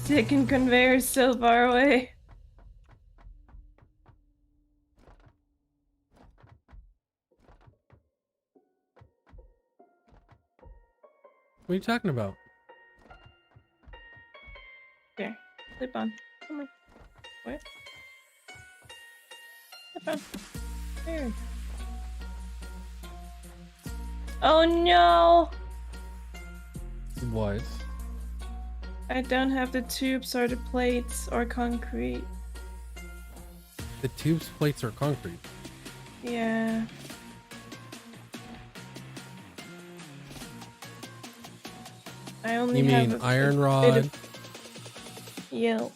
Second conveyor is so far away. What are you talking about? There. Flip on. Come on. What? Flip on. There. Oh no! What? I don't have the tubes or the plates or concrete. The tubes, plates, are concrete. Yeah. I only You have mean a iron bit rod, of, yeah.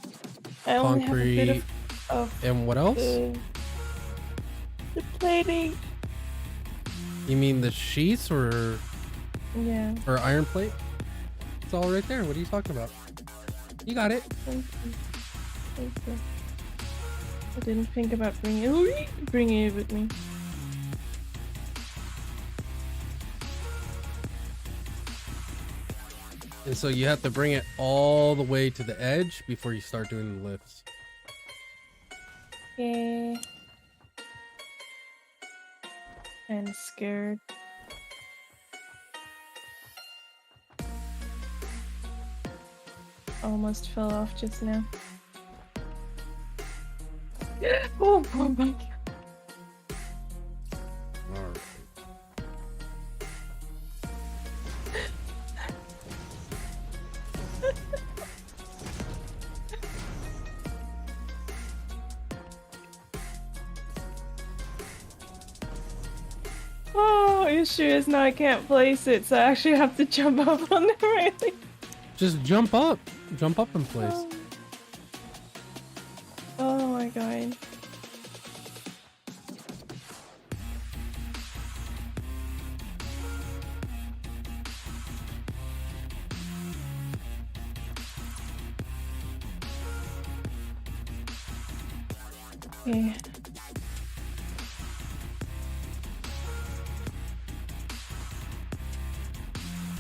I only have a bit concrete, of and what else? the plating. You mean the sheets or Yeah. iron plate? It's all right there. What are you talking about? You got it. Thank you. Thank you. I didn't think about bringing it with me. And so you have to bring it all the way to the edge before you start doing the lifts. Yeah. And scared. Almost fell off just now. Oh my god. Alright. Oh, issue is now I can't place it, so I actually have to jump up on the railing. Just jump up. Jump up in place. Oh my god. Yeah.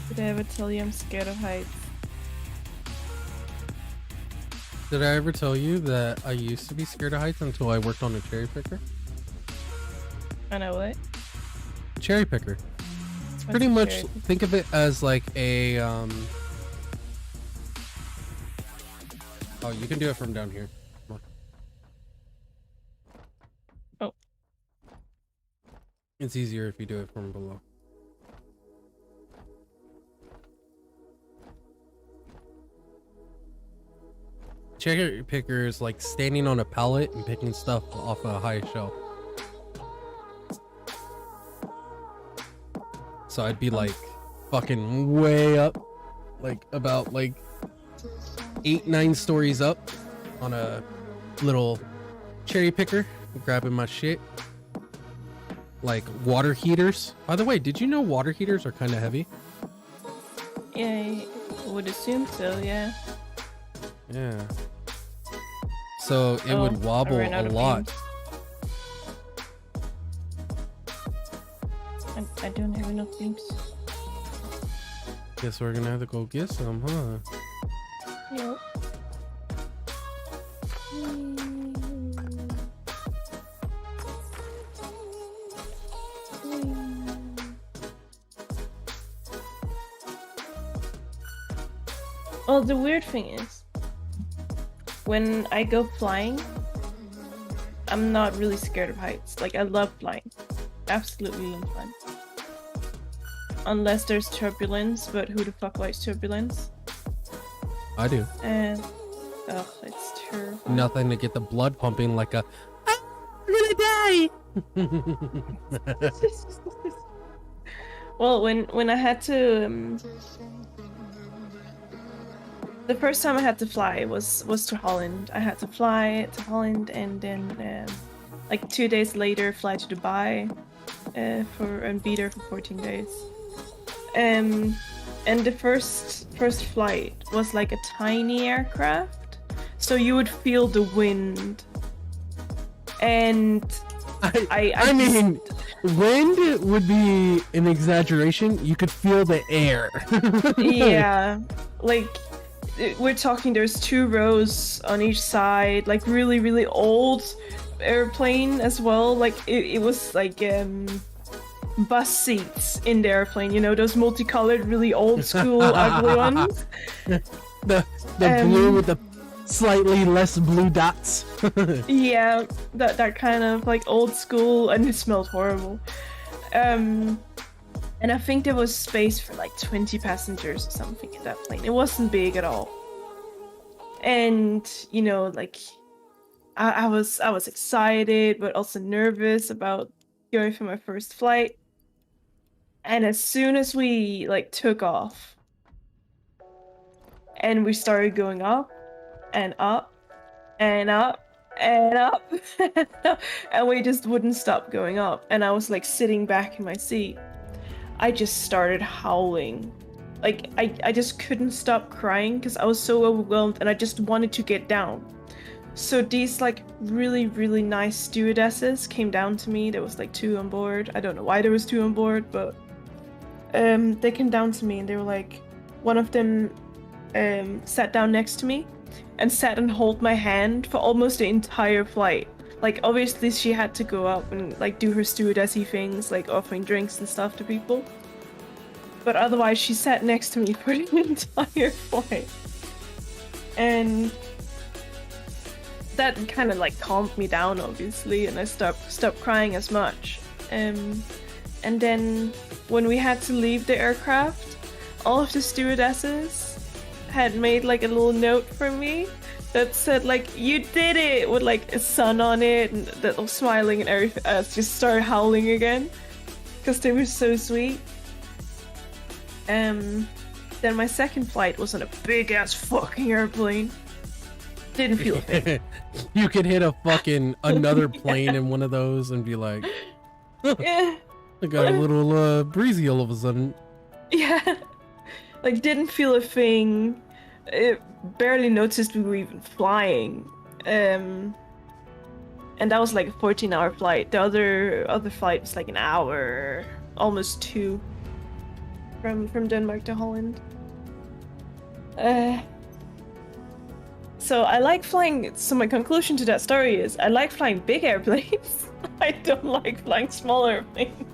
Did I ever tell you I'm scared of heights? Did I ever tell you that I used to be scared of heights until I worked on a cherry picker? I know what? Cherry picker. What's Pretty a much cherry? think of it as like a oh, you can do it from down here. Come on. Oh. It's easier if you do it from below. Cherry picker is like standing on a pallet and picking stuff off a high shelf. So I'd be like fucking way up, like about like 8-9 stories up on a little cherry picker, grabbing my shit. Like water heaters. By the way, did you know water heaters are kind of heavy? Yeah, I would assume so, yeah. Yeah. So it Oh, would I wobble ran out a of lot. beams. I don't have enough beams. Guess we're gonna have to go get some, huh? Yep. Well, the weird thing is, when I go flying, I'm not really scared of heights. Like, I love flying. Absolutely love flying. Unless there's turbulence, but who the fuck likes turbulence? I do. And, ugh, it's terrible. Nothing to get the blood pumping like a I'm gonna die. Well, when I had to, the first time I had to fly was to Holland. I had to fly to Holland and then, like 2 days later, fly to Dubai, and be there for 14 days. And the first flight was like a tiny aircraft, so you would feel the wind. And I mean, wind would be an exaggeration. You could feel the air. yeah, like we're talking. There's 2 rows on each side, like really really old airplane as well. Like it was like bus seats in the airplane. You know, those multicolored, really old school ugly ones. The blue with the slightly less blue dots. Yeah, that kind of like old school, and it smelled horrible. And I think there was space for like 20 passengers or something in that plane. It wasn't big at all. And you know, like I was excited but also nervous about going for my first flight. And as soon as we like took off and we started going up and up and up and up and we just wouldn't stop going up, and I was like sitting back in my seat, I just started howling. Like I just couldn't stop crying because I was so overwhelmed and I just wanted to get down. So these like really really nice stewardesses came down to me. There was like 2 on board. I don't know why there was 2 on board, but they came down to me and they were like, one of them sat down next to me and sat and hold my hand for almost the entire flight. Like, obviously she had to go up and like do her stewardessy things, like offering drinks and stuff to people. But otherwise she sat next to me for the entire flight. And that kind of like calmed me down, obviously, and I stopped crying as much. And then when we had to leave the aircraft, all of the stewardesses had made like a little note for me that said like, "You did it," with like a sun on it, and that was smiling, and everything. Just started howling again because they were so sweet. Then my second flight was on a big ass fucking airplane. Didn't feel a thing. You could hit a fucking another plane in one of those and be like, Yeah. I got a little breezy all of a sudden. Yeah. Like, didn't feel a thing. It barely noticed we were even flying. And that was like a 14-hour flight. The other flight was like an hour, almost 2, from Denmark to Holland. So I like flying. So my conclusion to that story is I like flying big airplanes. I don't like flying small airplanes.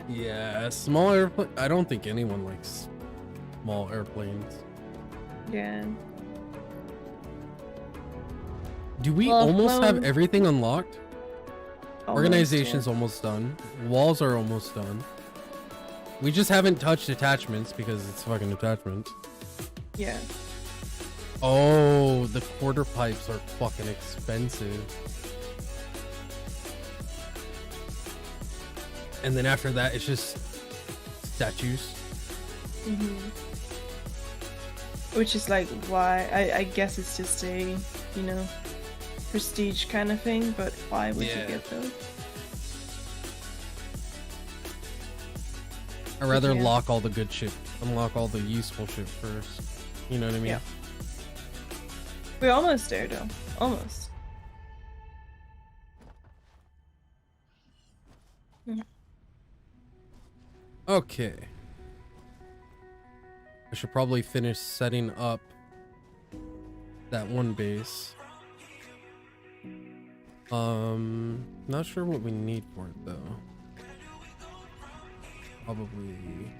Yeah, small airplane. I don't think anyone likes small airplanes. Yeah. Do we Well, almost have everything unlocked? Organization's yeah. almost done. Walls are almost done. We just haven't touched attachments because it's fucking attachments. Yeah. Oh, the quarter pipes are fucking expensive. And then after that, it's just statues. Which is like why I guess it's just a, you know, prestige kind of thing, but why would you get those? I'd rather Yeah. lock all the good shit, unlock all the useful shit first. You know what I mean? Yeah. We're almost there though. Almost. Okay. I should probably finish setting up that one base. Not sure what we need for it though. Probably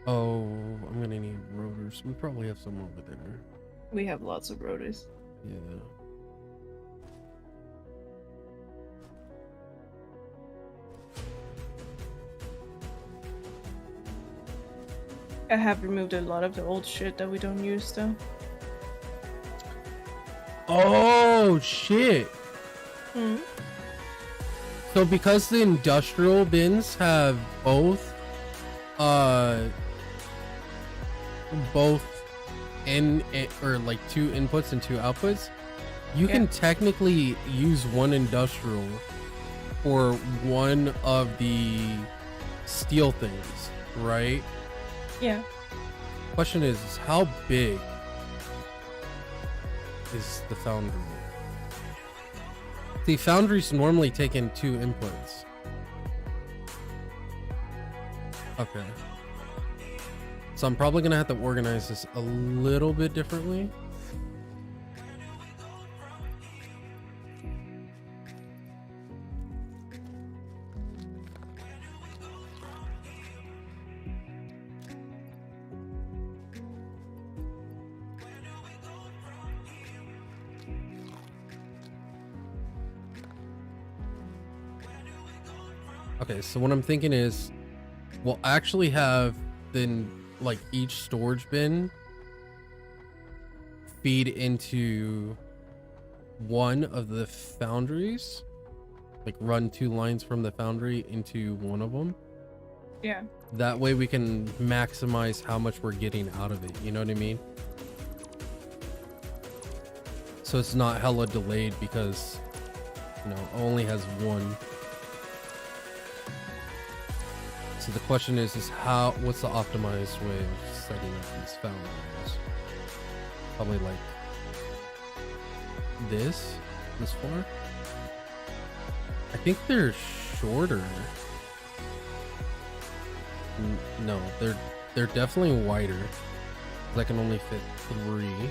Oh, I'm gonna need rotors. We probably have some over there. We have lots of rotors. Yeah. I have removed a lot of the old shit that we don't use though. Oh shit. So because the industrial bins have both in or like 2 inputs and 2 outputs, you can technically use one industrial for one of the steel things, right? Yeah. Question is how big is the foundry? The foundries normally take in 2 inputs. Okay. So I'm probably gonna have to organize this a little bit differently. Okay, so what I'm thinking is we'll actually have then like each storage bin feed into one of the foundries, like run 2 lines from the foundry into one of them. Yeah. That way we can maximize how much we're getting out of it, you know what I mean? So it's not hella delayed because, you know, it only has one. So the question is what's the optimized way of setting up these foundries? Probably like this far. I think they're shorter. No, they're definitely wider. 'Cause I can only fit 3.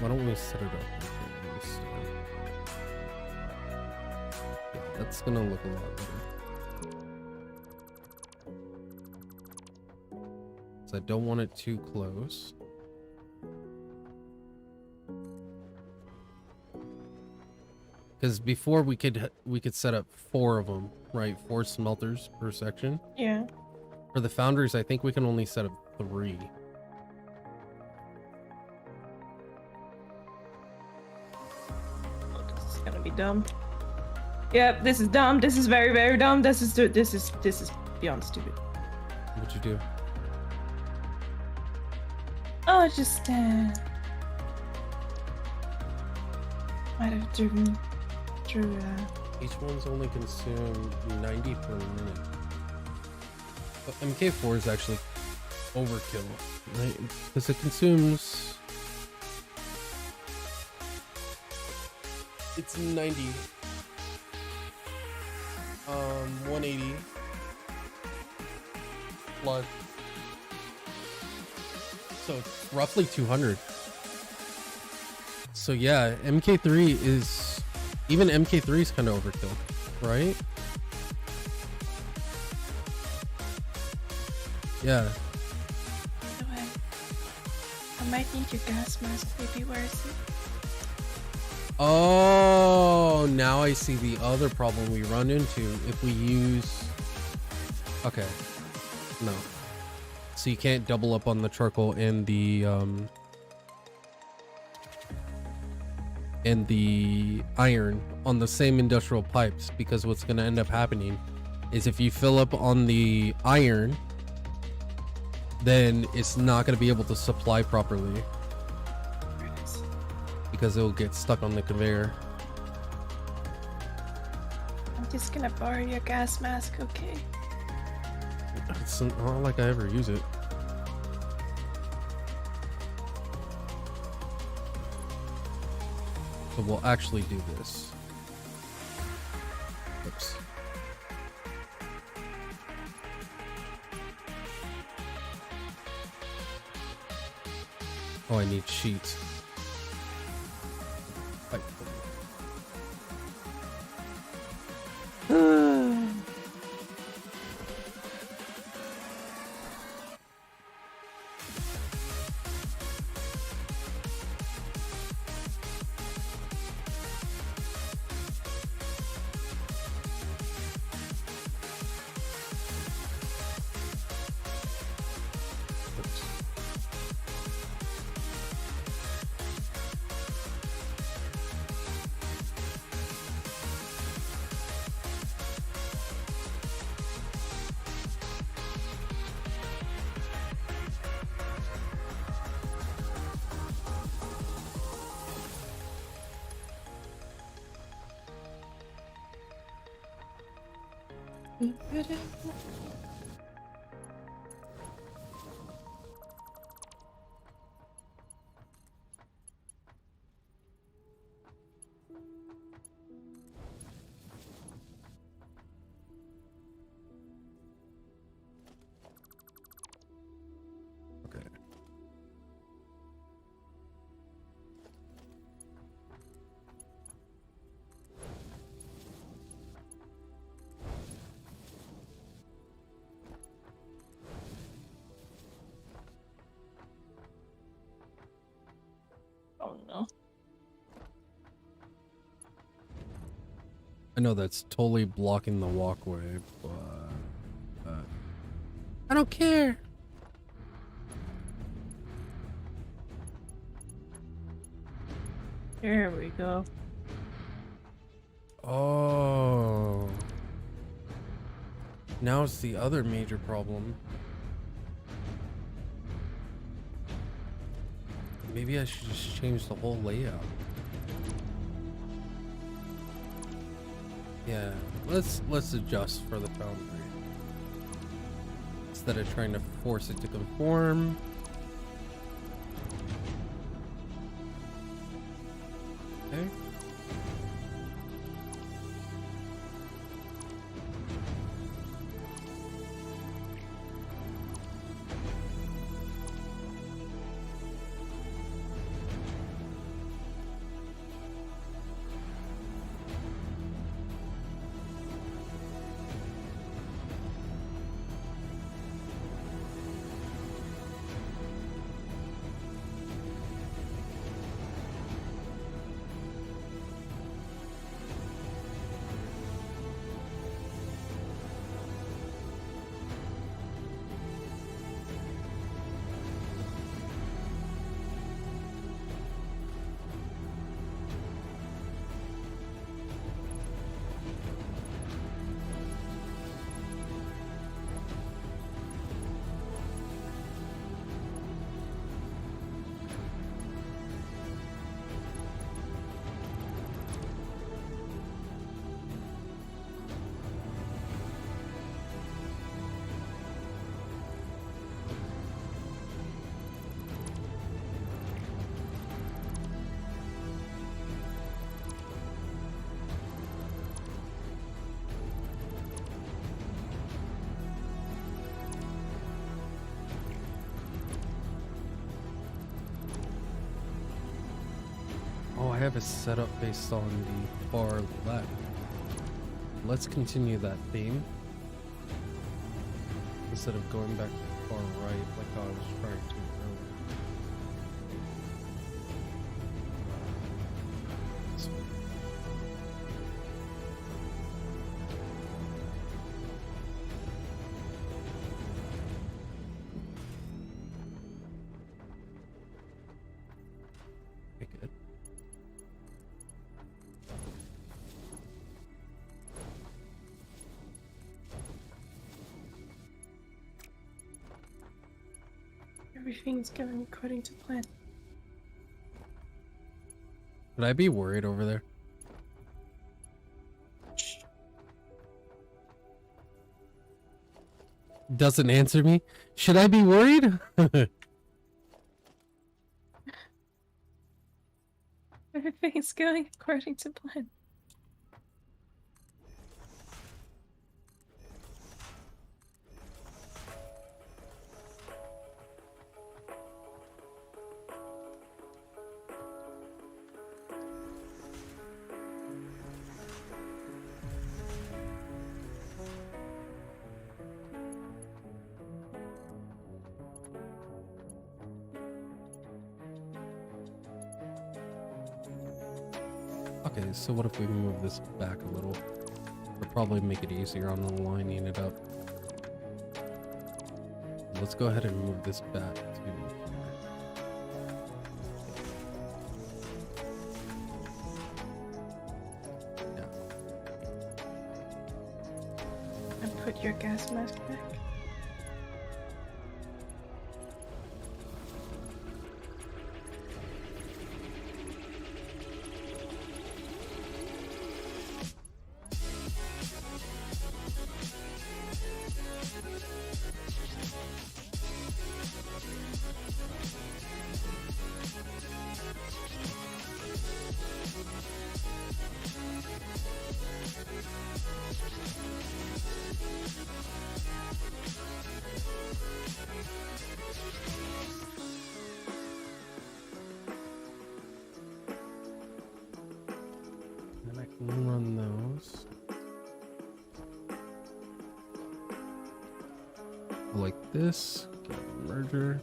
Why don't we set it up? Yeah, that's gonna look a lot better. So I don't want it too close. Because before we could set up 4 of them, right? 4 smelters per section. Yeah. For the foundries, I think we can only set up 3. Oh, this is gonna be dumb. Yep, this is dumb. This is very, very dumb. This is beyond stupid. What'd you do? Oh, just might have driven through. Each one's only consumed 90 per minute. But MK4 is actually overkill, right? Because it consumes. It's 90. 180 plus. So it's roughly 200. So yeah, MK3 is, even MK3 is kind of overkill, right? Yeah. By the way, I might need your gas mask, baby. Where is it? Oh, now I see the other problem we run into if we use. Okay. No. So you can't double up on the charcoal and the iron on the same industrial pipes, because what's going to end up happening is if you fill up on the iron, then it's not going to be able to supply properly because it'll get stuck on the conveyor. I'm just gonna borrow your gas mask, okay? It's not like I ever use it. So we'll actually do this. Oops. Oh, I need sheets. Right. Okay. Oh no. I know that's totally blocking the walkway, but I don't care. There we go. Oh. Now it's the other major problem. Maybe I should just change the whole layout. Yeah, let's adjust for the foundry. Instead of trying to force it to conform. Okay. Oh, I have it set up based on the far left. Let's continue that theme. Instead of going back to the far right like I was trying to earlier. This way. Okay, good. Everything's going according to plan. Would I be worried over there? Doesn't answer me. Should I be worried? Everything's going according to plan. Okay, so what if we move this back a little? It'll probably make it easier on lining it up. Let's go ahead and move this back to... Yeah. And put your gas mask back. And I can run those. Like this. Get a merger.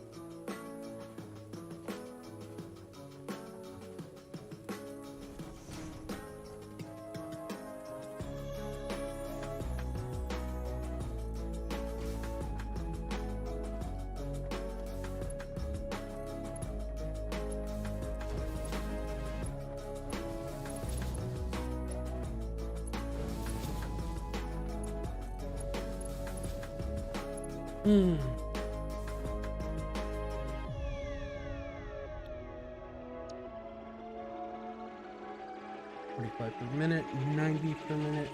45 per minute, 90 per minute.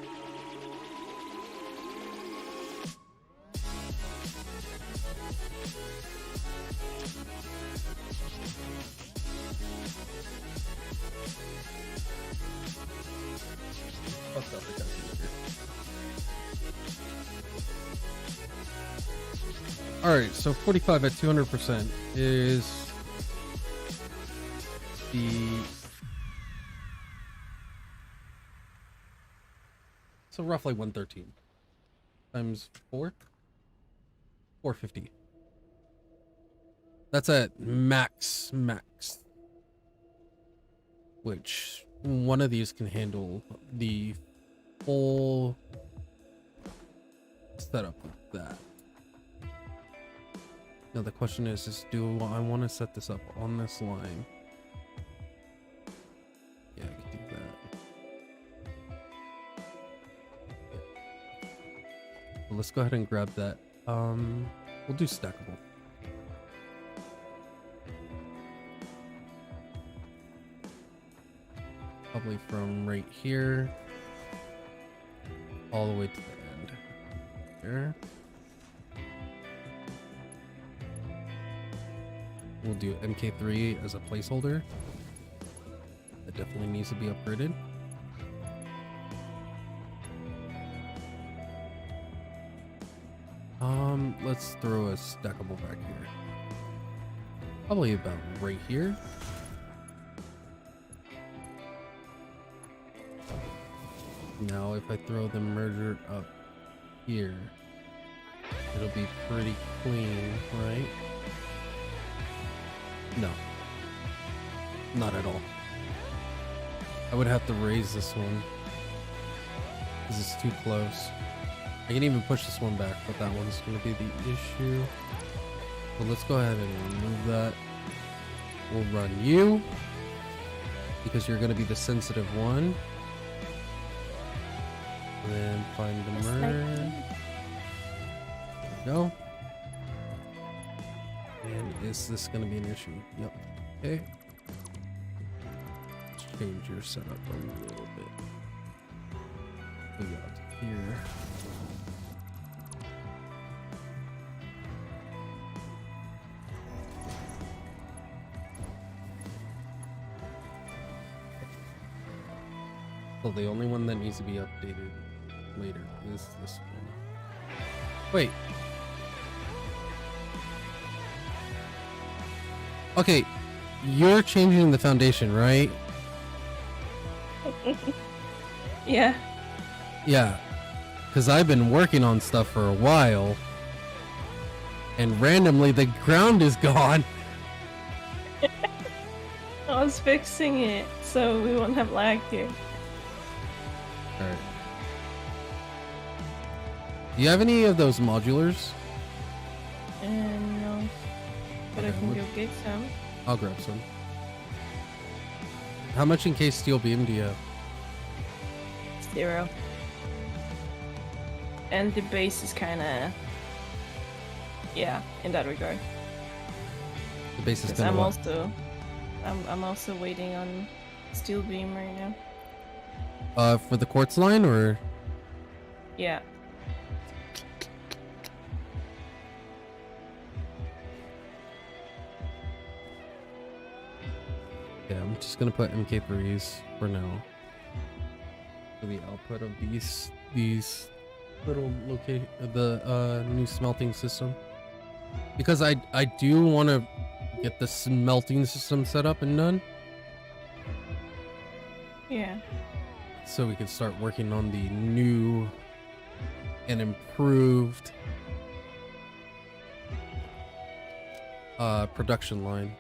Fucked up the calculator. Alright, so 45 at 200% is the... So roughly 113 times 4? 450. That's at max. Which one of these can handle the full setup of that. Now the question is do I want to set this up on this line? Yeah, I can do that. Well, let's go ahead and grab that. We'll do stackable. Probably from right here all the way to the end. There. We'll do MK3 as a placeholder. That definitely needs to be upgraded. Let's throw a stackable back here. Probably about right here. Now if I throw the merger up here, it'll be pretty clean, right? No. Not at all. I would have to raise this one because it's too close. I can even push this one back, but that one's going to be the issue. So let's go ahead and remove that. We'll run you because you're going to be the sensitive one. And then find the merge. There we go. And is this going to be an issue? Yep. Okay. Let's change your setup a little bit. We got here. So the only one that needs to be updated later is this one. Wait. Okay, you're changing the foundation, right? Yeah. Yeah, because I've been working on stuff for a while, and randomly the ground is gone. I was fixing it so we won't have lag here. Alright. Do you have any of those modulars? No. But I can go get some. I'll grab some. How much in case steel beam do you have? 0. And the base is kinda... yeah, in that regard. The base is Because kind of I'm also waiting on steel beam right now. for the quartz line, or? Yeah. Yeah, I'm just gonna put MK3s for now. For the output of these little location, the new smelting system. Because I do want to get the smelting system set up and done. Yeah. So we can start working on the new and improved production line.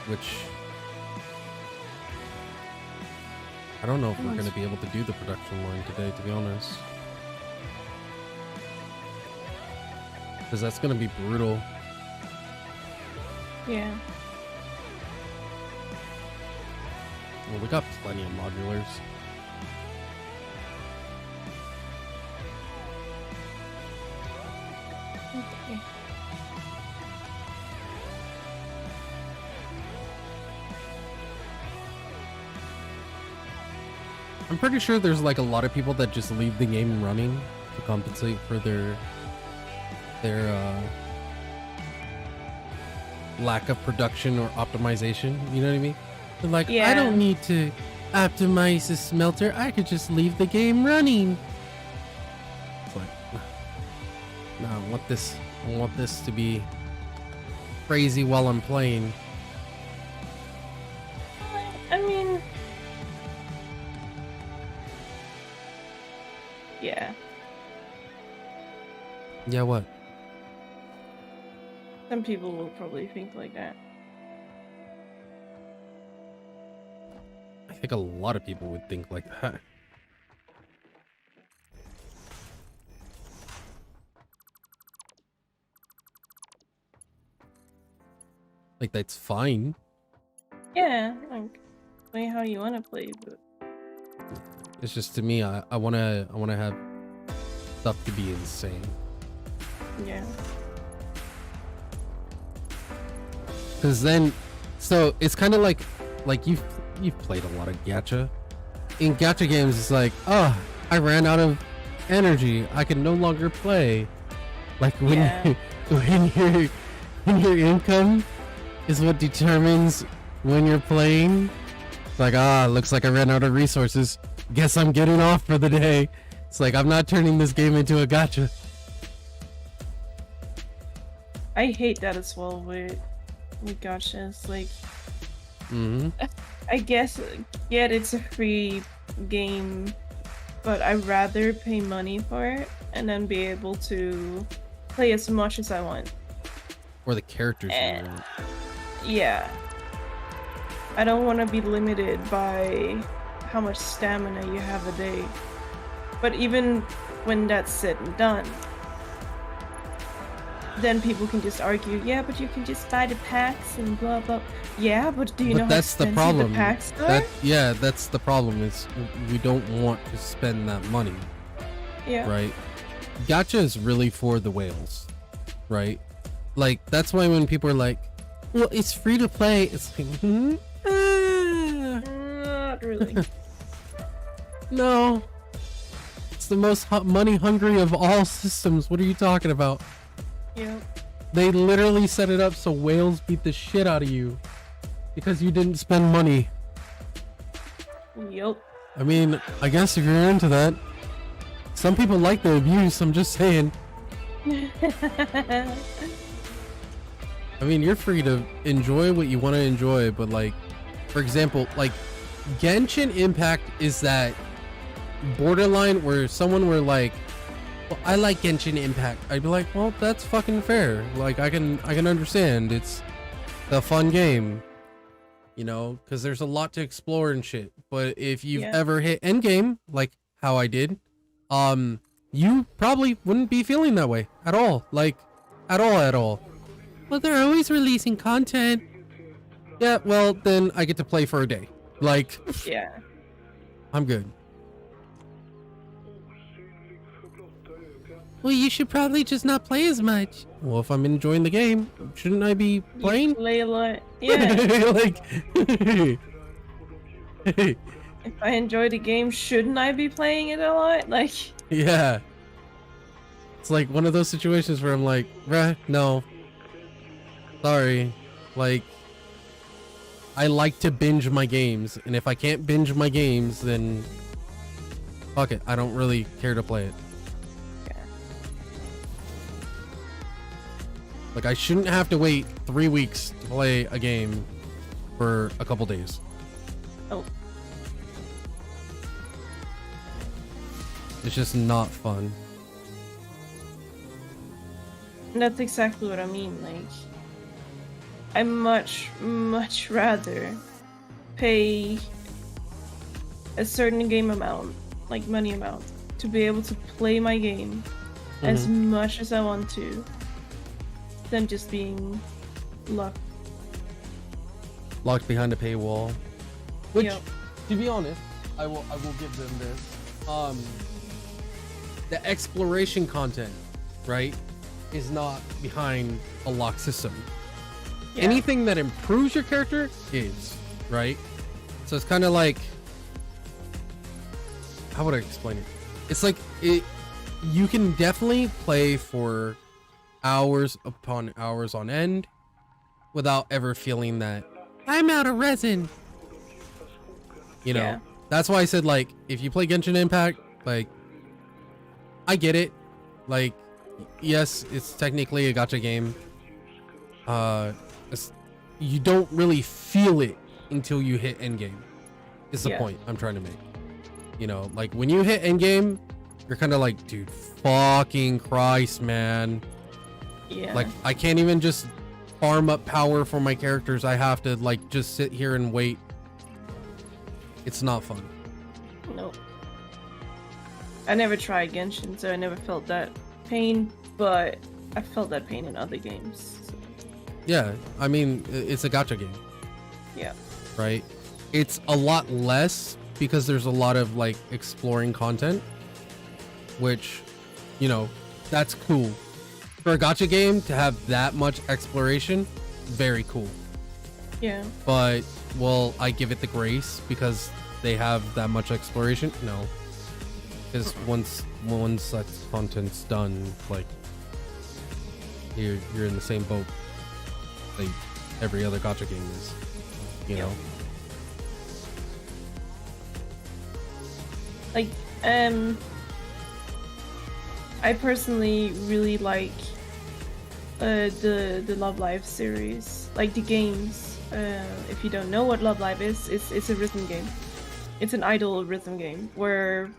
Which I don't know if we're going to be able to do the production line today, to be honest. Because that's going to be brutal. Yeah. Well, we got plenty of modulars. Okay. I'm pretty sure there's like a lot of people that just leave the game running to compensate for their lack of production or optimization. You know what I mean? They're like, I don't need to optimize the smelter. I could just leave the game running. It's like, no, I want this to be crazy while I'm playing. I mean, yeah. Yeah, what? Some people will probably think like that. I think a lot of people would think like that. Like, that's fine. Yeah, like play how you want to play, but It's just, to me, I wanna have stuff to be insane. yeah. Cause then, so it's kind of like you've played a lot of gacha. In gacha games, it's like, oh, I ran out of energy. I can no longer play. Like when when your income is what determines when you're playing. It's like, looks like I ran out of resources. Guess I'm getting off for the day. It's like, I'm not turning this game into a gacha. I hate that as well with gachas. Like, I guess, yeah, it's a free game, but I'd rather pay money for it and then be able to play as much as I want. Or the characters. Yeah. I don't want to be limited by how much stamina you have a day. But even when that's said and done, then people can just argue, yeah, but you can just buy the packs and blah blah. Yeah, but do you know how that's the expensive problem. the packs are? That's the problem, is we don't want to spend that money. Yeah. Right? Gacha is really for the whales. Right? Like, that's why when people are like, well, it's free to play, it's like, Not really. no. It's the most money hungry of all systems. What are you talking about? Yep. They literally set it up so whales beat the shit out of you because you didn't spend money. Yep. I mean, I guess if you're into that, some people like the abuse, I'm just saying. I mean, you're free to enjoy what you want to enjoy, but like, for example, like Genshin Impact is that borderline where someone were like, well, I like Genshin Impact. I'd be like, well, that's fucking fair. Like, I can understand. It's a fun game, you know, because there's a lot to explore and shit. But if you've ever hit endgame, like how I did, you probably wouldn't be feeling that way at all. Like, at all. Well, they're always releasing content. Yeah, well, then I get to play for a day. Like, Yeah. I'm good. Well, you should probably just not play as much. Well, if I'm enjoying the game, shouldn't I be playing? You play a lot. Yeah. Like, If I enjoy the game, shouldn't I be playing it a lot? Like, yeah. It's like one of those situations where I'm like, bruh, no. Sorry. Like, I like to binge my games, and if I can't binge my games, then fuck it. I don't really care to play it. Like, I shouldn't have to wait 3 weeks to play a game for a couple days. oh, It's just not fun. that's exactly what I mean. Like, I much rather pay a certain game amount, like money amount, to be able to play my game as much as I want to, than just being locked Behind a paywall. Which, Yep. to be honest, I will give them this. The exploration content, right, is not behind a locked system. Yeah. Anything that improves your character is, right? So it's kind of like, how would I explain it? It's like you can definitely play for hours upon hours on end without ever feeling that I'm out of resin. You know, Yeah. that's why I said, like, if you play Genshin Impact, like, I get it. Like, yes, it's technically a gacha game. You don't really feel it until you hit endgame. Is the point I'm trying to make. You know, like when you hit endgame, you're kind of like, dude, fucking Christ, man. Yeah. Like, I can't even just farm up power for my characters. I have to, like, just sit here and wait. It's not fun. Nope. I never tried Genshin, so I never felt that pain, but I felt that pain in other games. So. Yeah, I mean, it's a gacha game. Yeah. Right? It's a lot less because there's a lot of, like, exploring content, which, you know, that's cool. For a gacha game to have that much exploration, very cool. Yeah. But, well, I give it the grace because they have that much exploration? No. Because once that content's done, like, you're in the same boat like every other gacha game is, you know? Like, I personally really like the Love Live series, like the games. If you don't know what Love Live is, it's a rhythm game. It's an idol rhythm game where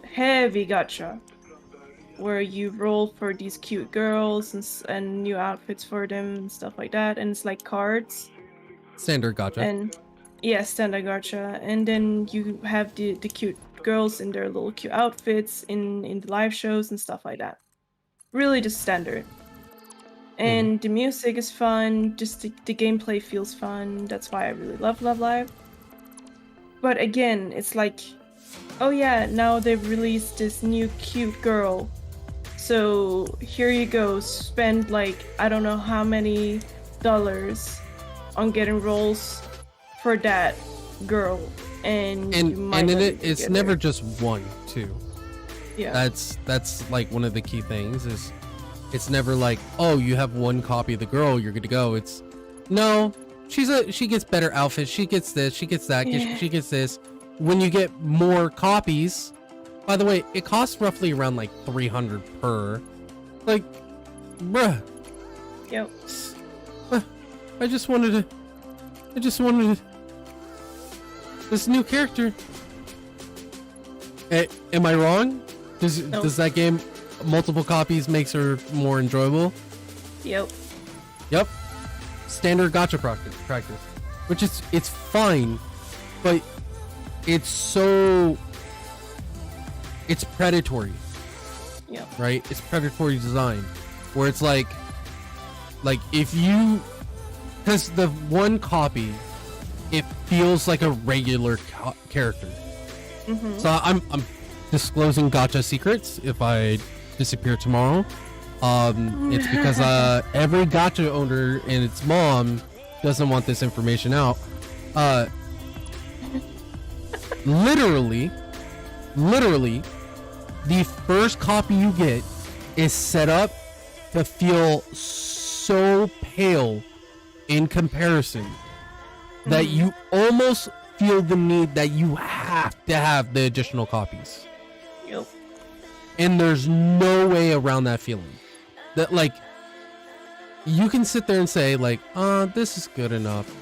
heavy gacha, where you roll for these cute girls and new outfits for them and stuff like that, and it's like cards. Standard gacha. And yeah, standard gacha, and then you have the cute girls in their little cute outfits in the live shows and stuff like that. Really just standard. And the music is fun, just the gameplay feels fun. That's why I really love Love Live. But again, it's like, oh yeah, now they've released this new cute girl. So here you go, spend like I don't know how many dollars on getting roles for that girl. And it's never just one too. Yeah. That's like one of the key things is it's never like, oh, you have one copy of the girl, you're good to go. It's no, she gets better outfits, she gets this, she gets that, she gets this. When you get more copies, by the way, it costs roughly around like 300 per. Like, bruh. Yep. I just wanted this new character. Am I wrong? Does that game multiple copies makes her more enjoyable? Yep. Standard gacha practice, which it's fine, but it's predatory. Yep. Right? It's predatory design where it's like if you, because the one copy, it feels like a regular character. So I'm disclosing gacha secrets if I disappear tomorrow. It's because every gacha owner and its mom doesn't want this information out. Literally, the first copy you get is set up to feel so pale in comparison that you almost feel the need that you have to have the additional copies. Yep. And there's no way around that feeling. That, like, you can sit there and say, like, this is good enough.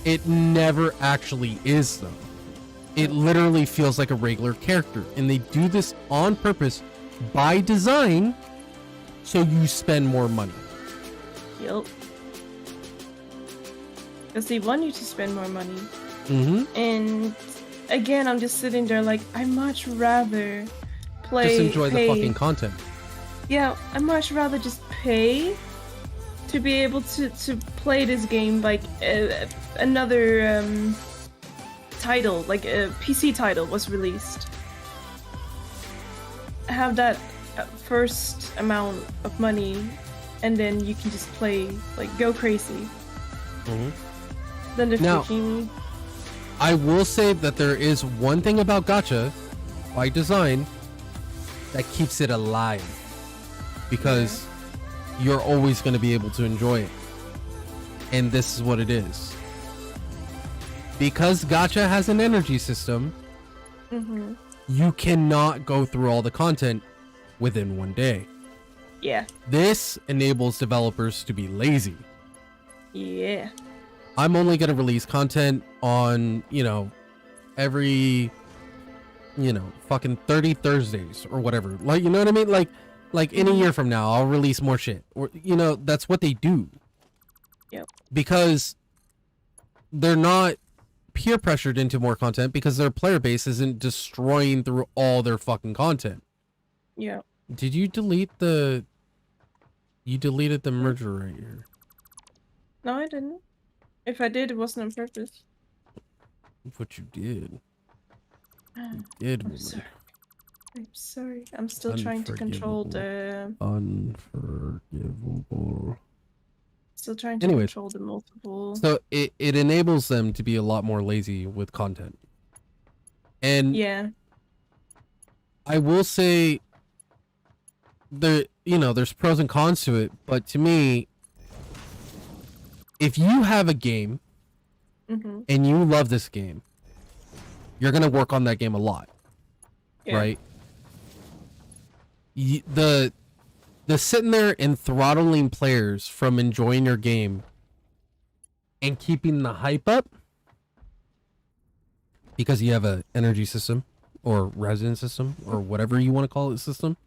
It never actually is, though. It literally feels like a regular character. And they do this on purpose by design so you spend more money. Yep. Because they want you to spend more money. And again, I'm just sitting there like, I much rather just enjoy the fucking content. Yeah, I much rather just pay to be able to play this game like another title, like a PC title was released. Have that first amount of money, and then you can just play, like, go crazy. Then the freaking... I will say that there is one thing about gacha by design, that keeps it alive, because you're always going to be able to enjoy it. And this is what it is. Because gacha has an energy system, you cannot go through all the content within one day. Yeah. This enables developers to be lazy. Yeah. I'm only going to release content on, you know, every, you know, fucking 30 Thursdays or whatever. Like, you know what I mean? Like in a year from now, I'll release more shit. Or, you know, that's what they do. Yep. Because they're not peer pressured into more content, because their player base isn't destroying through all their fucking content. Yeah. Did you delete the... You deleted the merger right here. No, I didn't. If I did, it wasn't on purpose. What you did. You did, I'm woman. sorry. I'm sorry. I'm still trying to control the... Unforgivable. Still trying to Anyways, control the multiple... So it enables them to be a lot more lazy with content. And yeah. I will say you know, there's pros and cons to it, but to me, if you have a game and you love this game, you're going to work on that game a lot. Yeah. Right? The sitting there and throttling players from enjoying your game and keeping the hype up because you have a energy system or resident system or whatever you want to call it system,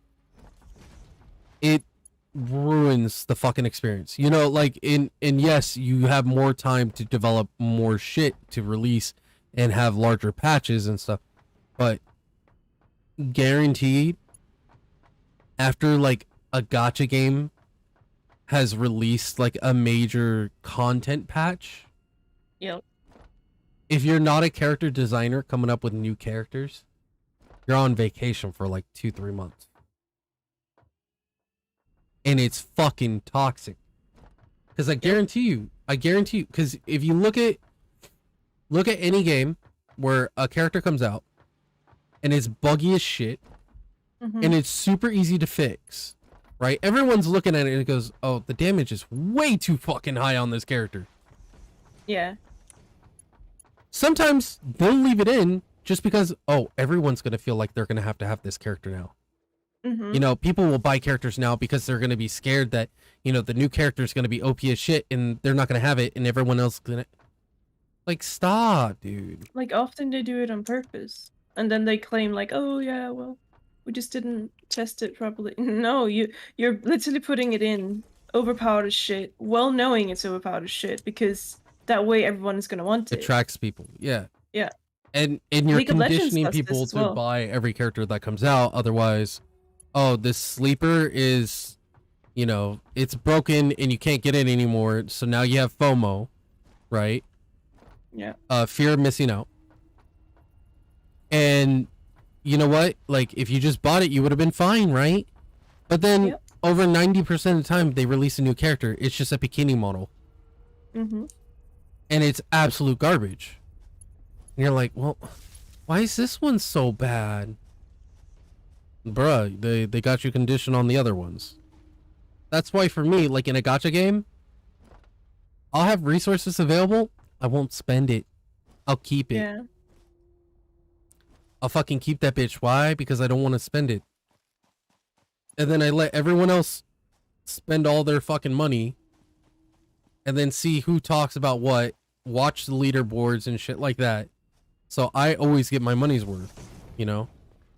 it ruins the fucking experience. You know, like and yes, you have more time to develop more shit to release and have larger patches and stuff, but guaranteed after like a gacha game has released like a major content patch, yep, if you're not a character designer coming up with new characters, you're on vacation for like 2-3 months. And it's fucking toxic. Because I guarantee you, because if you look at any game where a character comes out and it's buggy as shit and it's super easy to fix, right? Everyone's looking at it and it goes, oh, the damage is way too fucking high on this character. Yeah. Sometimes they'll leave it in just because, oh, everyone's going to feel like they're going to have this character now. You know, people will buy characters now because they're going to be scared that, you know, the new character is going to be OP as shit and they're not going to have it and everyone else is going to... Like, stop, dude. Like, often they do it on purpose. And then they claim like, oh, yeah, well, we just didn't test it properly. No, you're literally putting it in overpowered as shit, well knowing it's overpowered as shit, because that way everyone is going to want it. Attracts people, yeah. Yeah. And you're conditioning people to buy every character that comes out, otherwise... Oh, this sleeper is, you know, it's broken and you can't get it anymore. So now you have FOMO, right? Yeah. Fear of missing out. And you know what? Like, if you just bought it, you would have been fine, right? But then over 90% of the time they release a new character, it's just a bikini model. And it's absolute garbage. And you're like, well, why is this one so bad? Bruh, they got you conditioned on the other ones. That's why for me, like in a gacha game, I'll have resources available. I won't spend it. I'll keep it. Yeah. I'll fucking keep that bitch. Why? Because I don't want to spend it. And then I let everyone else spend all their fucking money. And then see who talks about what. Watch the leaderboards and shit like that. So I always get my money's worth, you know?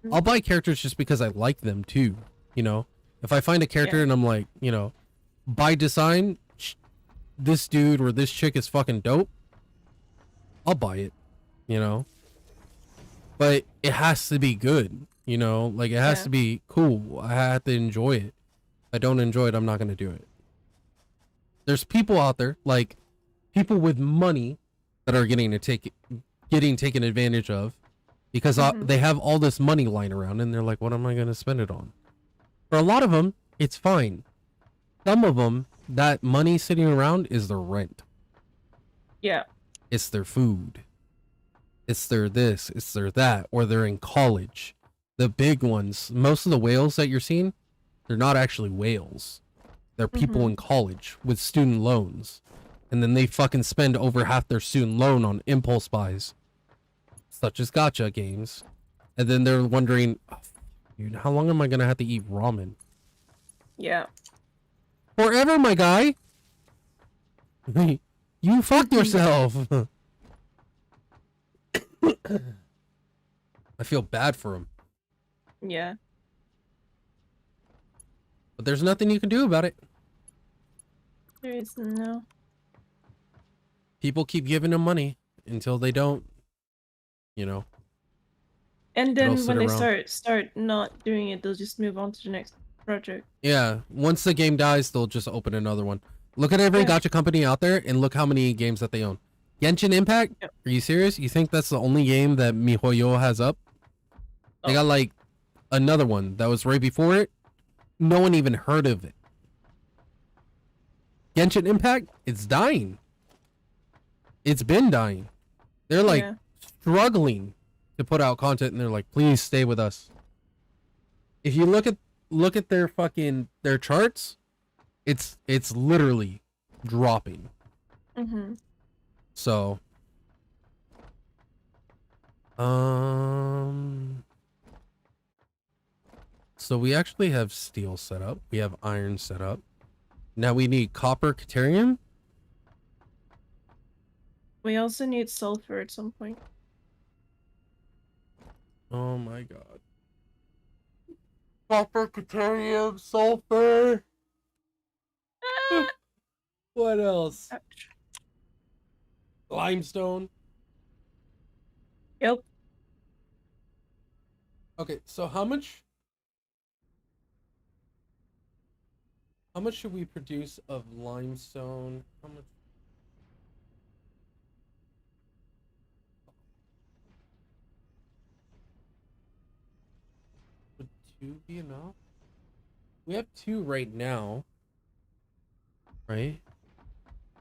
I'll buy characters just because I like them too, you know? If I find a character and I'm like, you know, by design, this dude or this chick is fucking dope, I'll buy it, you know? But it has to be good, you know? Like, it has to be cool. I have to enjoy it. If I don't enjoy it, I'm not going to do it. There's people out there, like, people with money that are getting taken advantage of. Because they have all this money lying around and they're like, what am I going to spend it on? For a lot of them, it's fine. Some of them, that money sitting around is their rent. Yeah. It's their food. It's their this. It's their that. Or they're in college. The big ones. Most of the whales that you're seeing, they're not actually whales. They're people in college with student loans. And then they fucking spend over half their student loan on impulse buys, such as gacha games. And then they're wondering, oh, dude, how long am I going to have to eat ramen? Yeah. Forever, my guy. You fuck yourself. I feel bad for him. Yeah. But there's nothing you can do about it. There is no. People keep giving him money until they don't, you know. And It'll then sit when they around. start not doing it, they'll just move on to the next project. Yeah, once the game dies, they'll just open another one. Look at every gacha company out there and look how many games that they own. Genshin Impact? Yep. Are you serious? You think that's the only game that MiHoYo has up? They got like another one that was right before it. No one even heard of it. Genshin Impact, it's dying. It's been dying. They're like struggling to put out content, and they're like, please stay with us. If you look at their fucking their charts, it's literally dropping. So so we actually have steel set up. We have iron set up. Now we need copper caterium. We also need sulfur at some point. Oh my god. Copper, caterium, sulfur. What else? Ouch. Limestone. Yep. Okay, so how much should we produce of limestone? How much? Would 2 be enough? We have 2 right now. Right?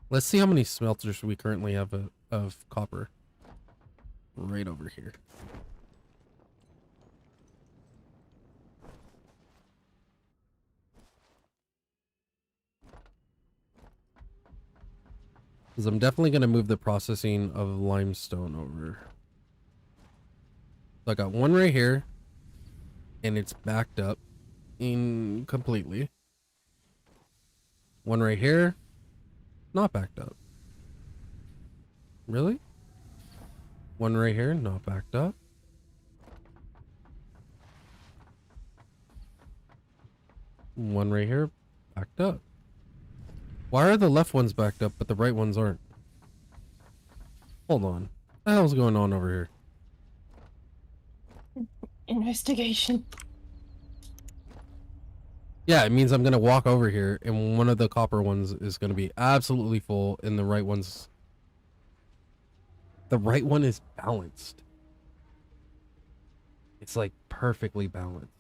Let's see how many smelters we currently have of copper. Right over here. Because I'm definitely going to move the processing of limestone over. So I got one right here. And it's backed up completely. One right here. Not backed up. Really? One right here, not backed up. One right here, backed up. Why are the left ones backed up, but the right ones aren't? Hold on. What the hell's going on over here? Investigation. Yeah, it means I'm going to walk over here, and one of the copper ones is going to be absolutely full, and the right one's... The right one is balanced. It's like perfectly balanced.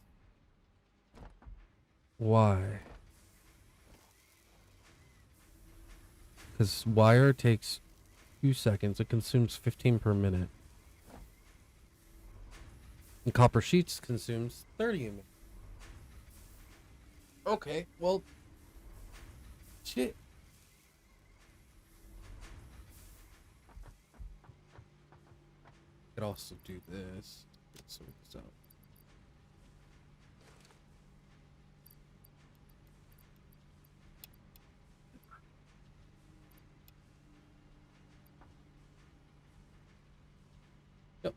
Why? Because wire takes 2 seconds. It consumes 15 per minute. And copper sheets consumes 30 a minute. Okay, well... Shit. Could also do this. Sort this out. Yep.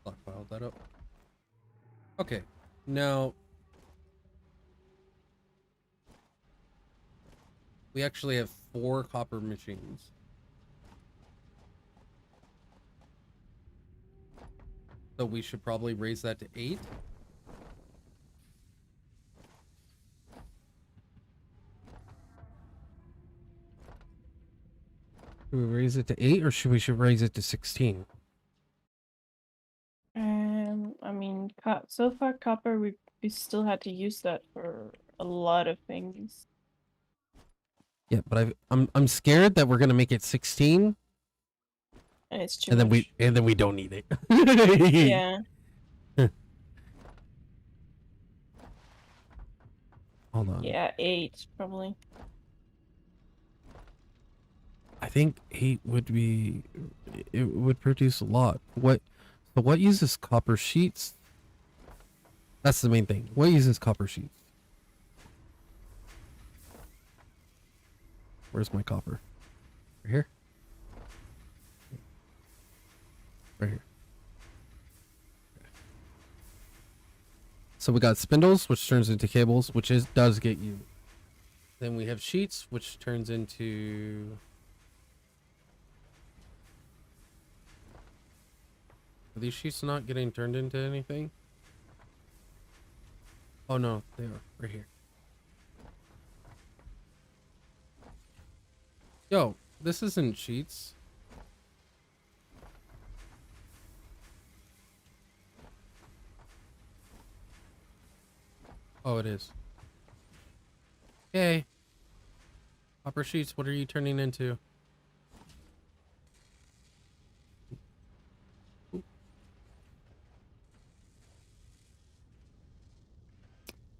Block that up. Okay, now we actually have 4 copper machines. So we should probably raise that to 8. Should we raise it to 8 or should we raise it to 16? I mean, so far copper, we still had to use that for a lot of things. Yeah, but I'm scared that we're gonna make it 16. And it's too and much. then we don't need it. Yeah. Hold on. Yeah, 8 probably. I think 8 would be, it would produce a lot. So what uses copper sheets? That's the main thing. What uses copper sheets? Where's my copper? Right here? Right here. So we got spindles, which turns into cables, which does get you. Then we have sheets, which turns into... Are these sheets not getting turned into anything? Oh no, they are. Right here. Yo, this isn't sheets. Oh, it is. Hey. Copper sheets, what are you turning into?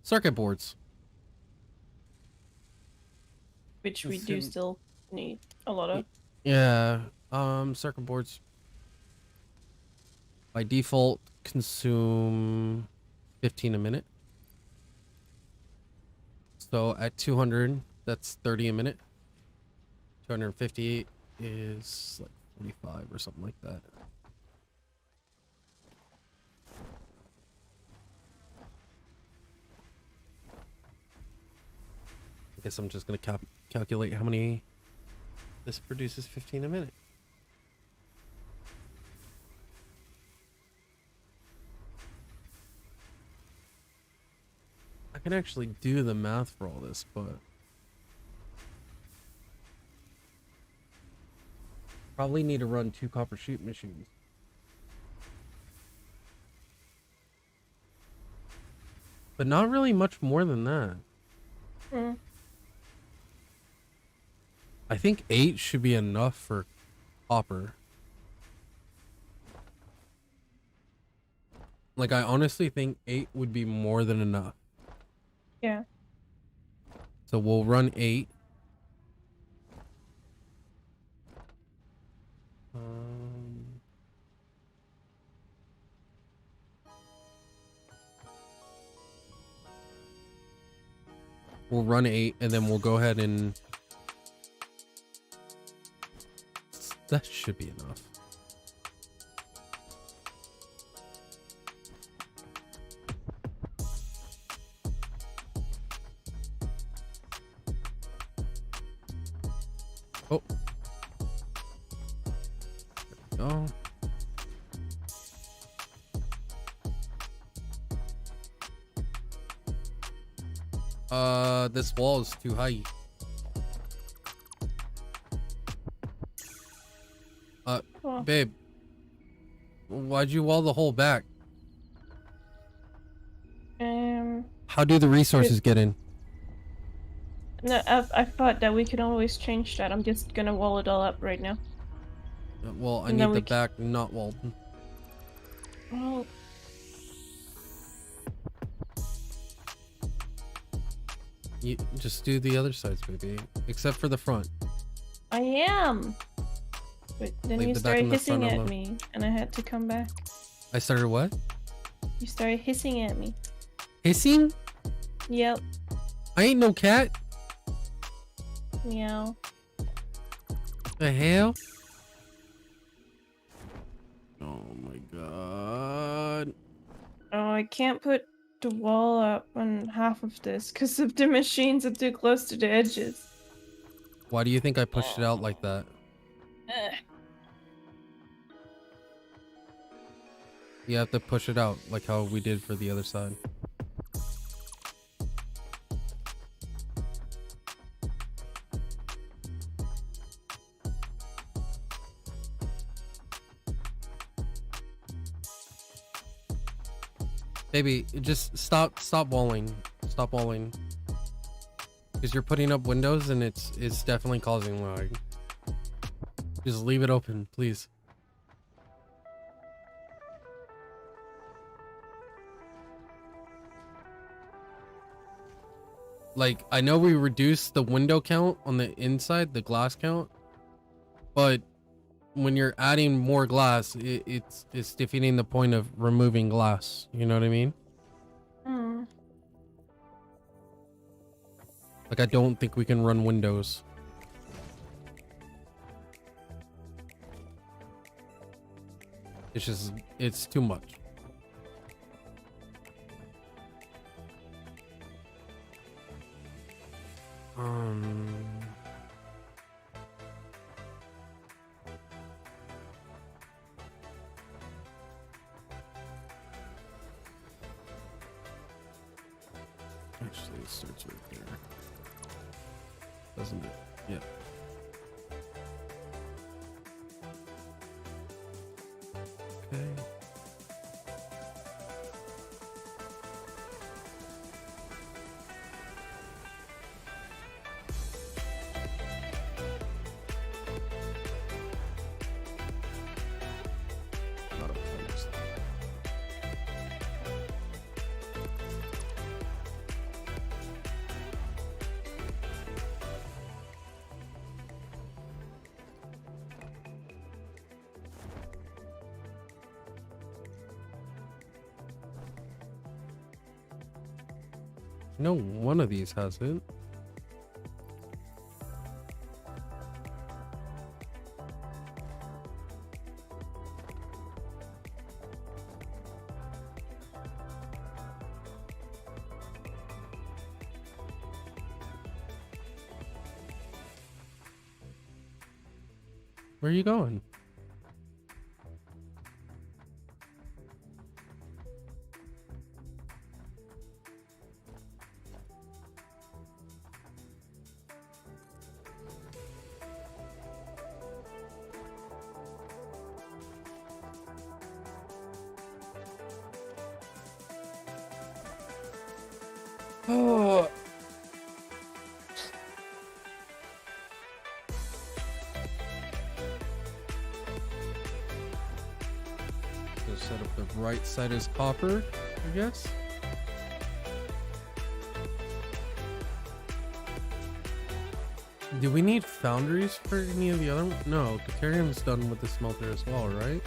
Circuit boards. Which we do still need a lot of. Yeah. Circuit boards by default consume 15 a minute. So at 200, that's 30 a minute. 250 is like 45 or something like that. I guess I'm just gonna calculate how many this produces 15 a minute. I can actually do the math for all this, but probably need to run 2 copper sheet machines. But not really much more than that. Mm. I think 8 should be enough for copper. Like, I honestly think 8 would be more than enough. Yeah. So we'll run 8. We'll run 8 and then we'll go ahead and... That should be enough. Oh. There we go. This wall is too high. Oh. Babe. Why'd you wall the hole back? How do the resources get in? No, I thought that we could always change that. I'm just gonna wall it all up right now. Well, I And need then the we back not walled. Well, You just do the other sides, baby. Except for the front. I am. But then Leave you the back started and the hissing front at alone. me, and I had to come back. I started what? You started hissing at me. Hissing? Yep. I ain't no cat. Meow. The hell? Oh my god. Oh, I can't put the wall up on half of this because of the machines are too close to the edges. Why do you think I pushed it out like that? You have to push it out like how we did for the other side. Baby, just stop walling. Stop walling. Because you're putting up windows and it's definitely causing lag. Just leave it open, please. like, I know we reduced the window count on the inside, the glass count, but when you're adding more glass, it's defeating the point of removing glass. You know what I mean? Mm. Like, I don't think we can run windows. It's just, it's too much. Actually, it starts right there. Doesn't it? Yeah. Okay. Not a post. No, one of these has it. Where are you going? Oh. So set up the right side as copper, I guess. Do we need foundries for any of the other? No, Caterium's done with the smelter as well, right?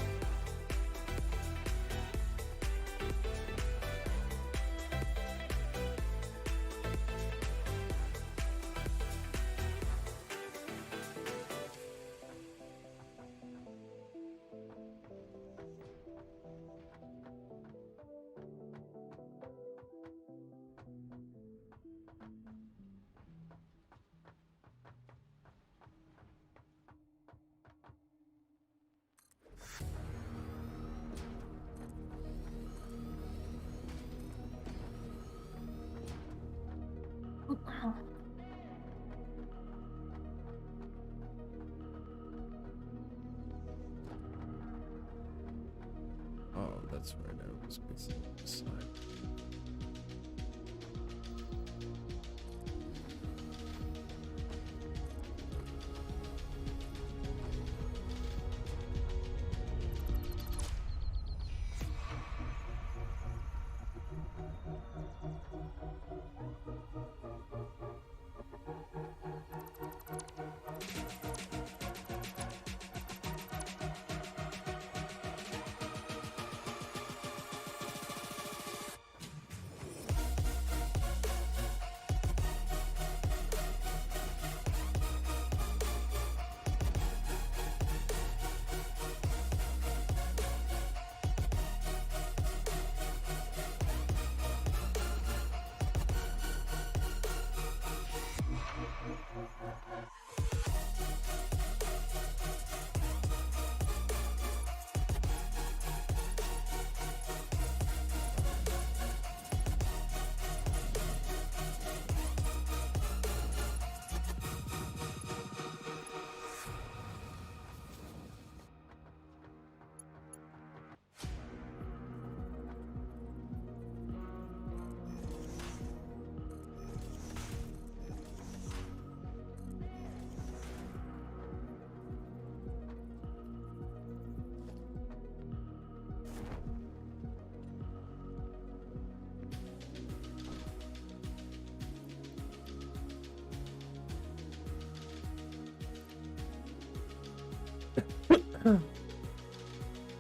Oh, that's right. I was facing this side.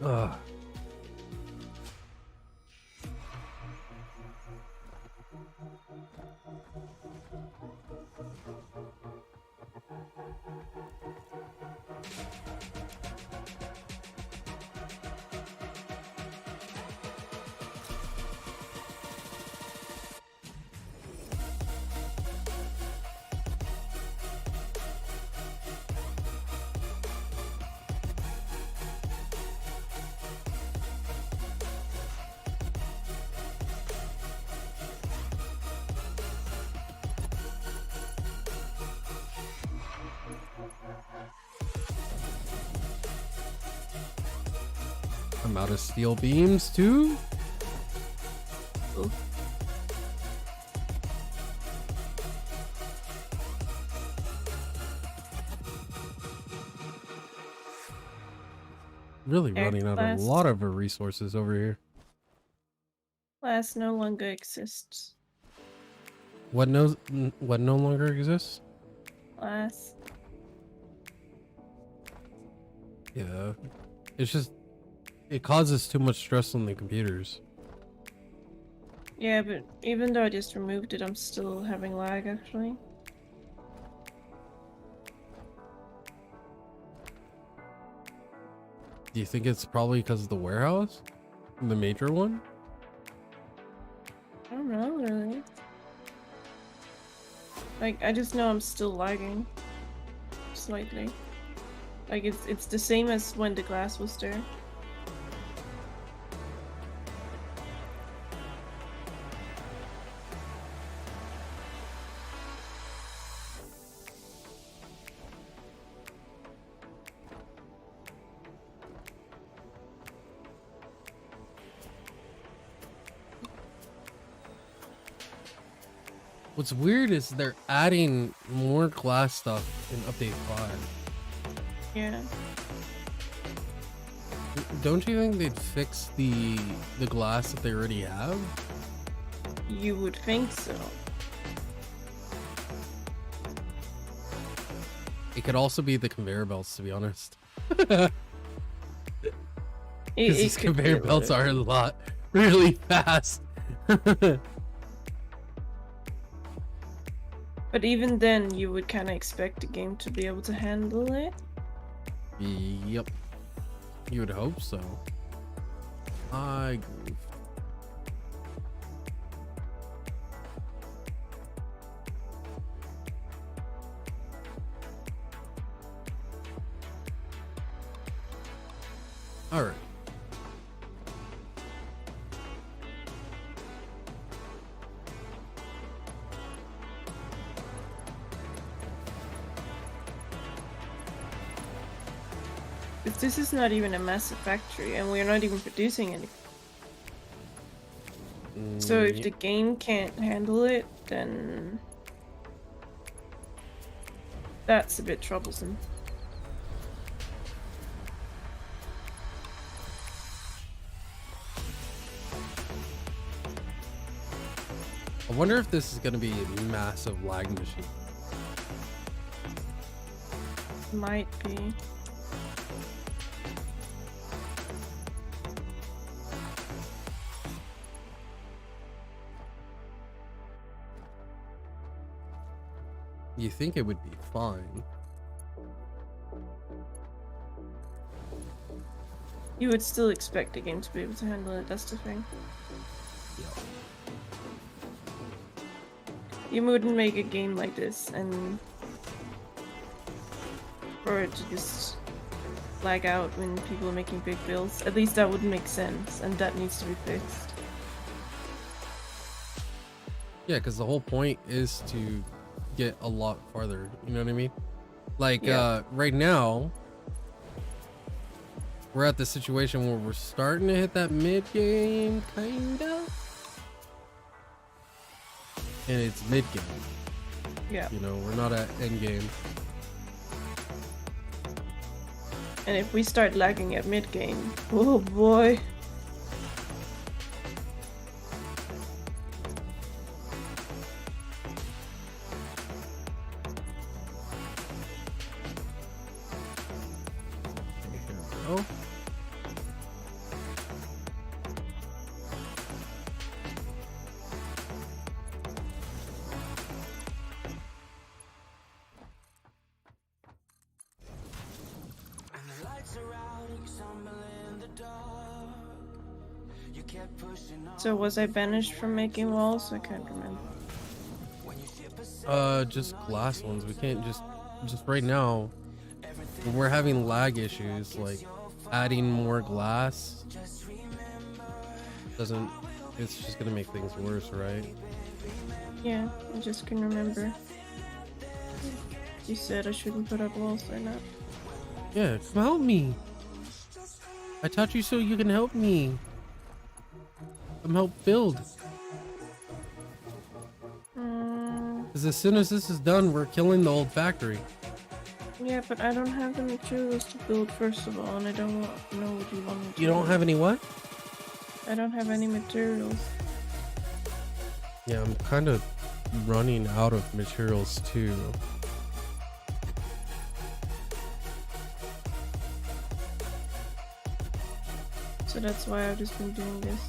Ugh. I'm out of steel beams too. Ooh. Really Air running out of a class. lot of resources over here. Class no longer exists. What no longer exists? Class. Yeah. It's just it causes too much stress on the computers. Yeah, but even though I just removed it, I'm still having lag actually. Do you think it's probably because of the warehouse? The major one? I don't know really. Like, I just know I'm still lagging. Slightly. Like, it's the same as when the glass was there. What's weird is they're adding more glass stuff in update 5. Yeah. Don't you think they'd fix the glass that they already have? You would think so. It could also be the conveyor belts, to be honest. It These could be conveyor a belts lot are of- a lot really fast. But even then, you would kind of expect the game to be able to handle it. Yep. You would hope so. I agree. All right. But this is not even a massive factory, and we're not even producing anything. So if the game can't handle it, then that's a bit troublesome. I wonder if this is going to be a massive lag machine. Might be. You think it would be fine? You would still expect the game to be able to handle it, that's the thing. Yep. You wouldn't make a game like this and for it to just lag out when people are making big builds. At least that wouldn't make sense, and that needs to be fixed. Yeah, because the whole point is to get a lot farther. You know what I mean? Like, Yeah. right now, we're at the situation where we're starting to hit that mid game, kinda. And it's mid game. Yeah. You know, we're not at end game. And if we start lagging at mid game, oh boy. Oh. So was I banished from making walls? I can't remember. Just glass ones. We can't just right now. When we're having lag issues, like adding more glass doesn't. It's just gonna make things worse, right? Yeah, I just can remember. You said I shouldn't put up walls or not. Yeah, come help me. I taught you so you can help me. Come help build. Because as soon as this is done, we're killing the old factory. Yeah, but I don't have the materials to build first of all, and I don't know what you want me to You don't have any what? I don't have any materials. Yeah, I'm kind of running out of materials too. So that's why I've just been doing this.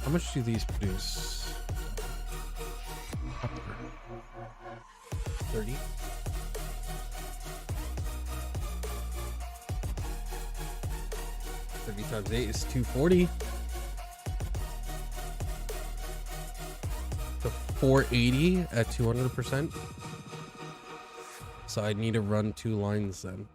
How much do these produce? 30. 30 times 8 is 240. So 480 at 200%. So I need to run 2 lines then.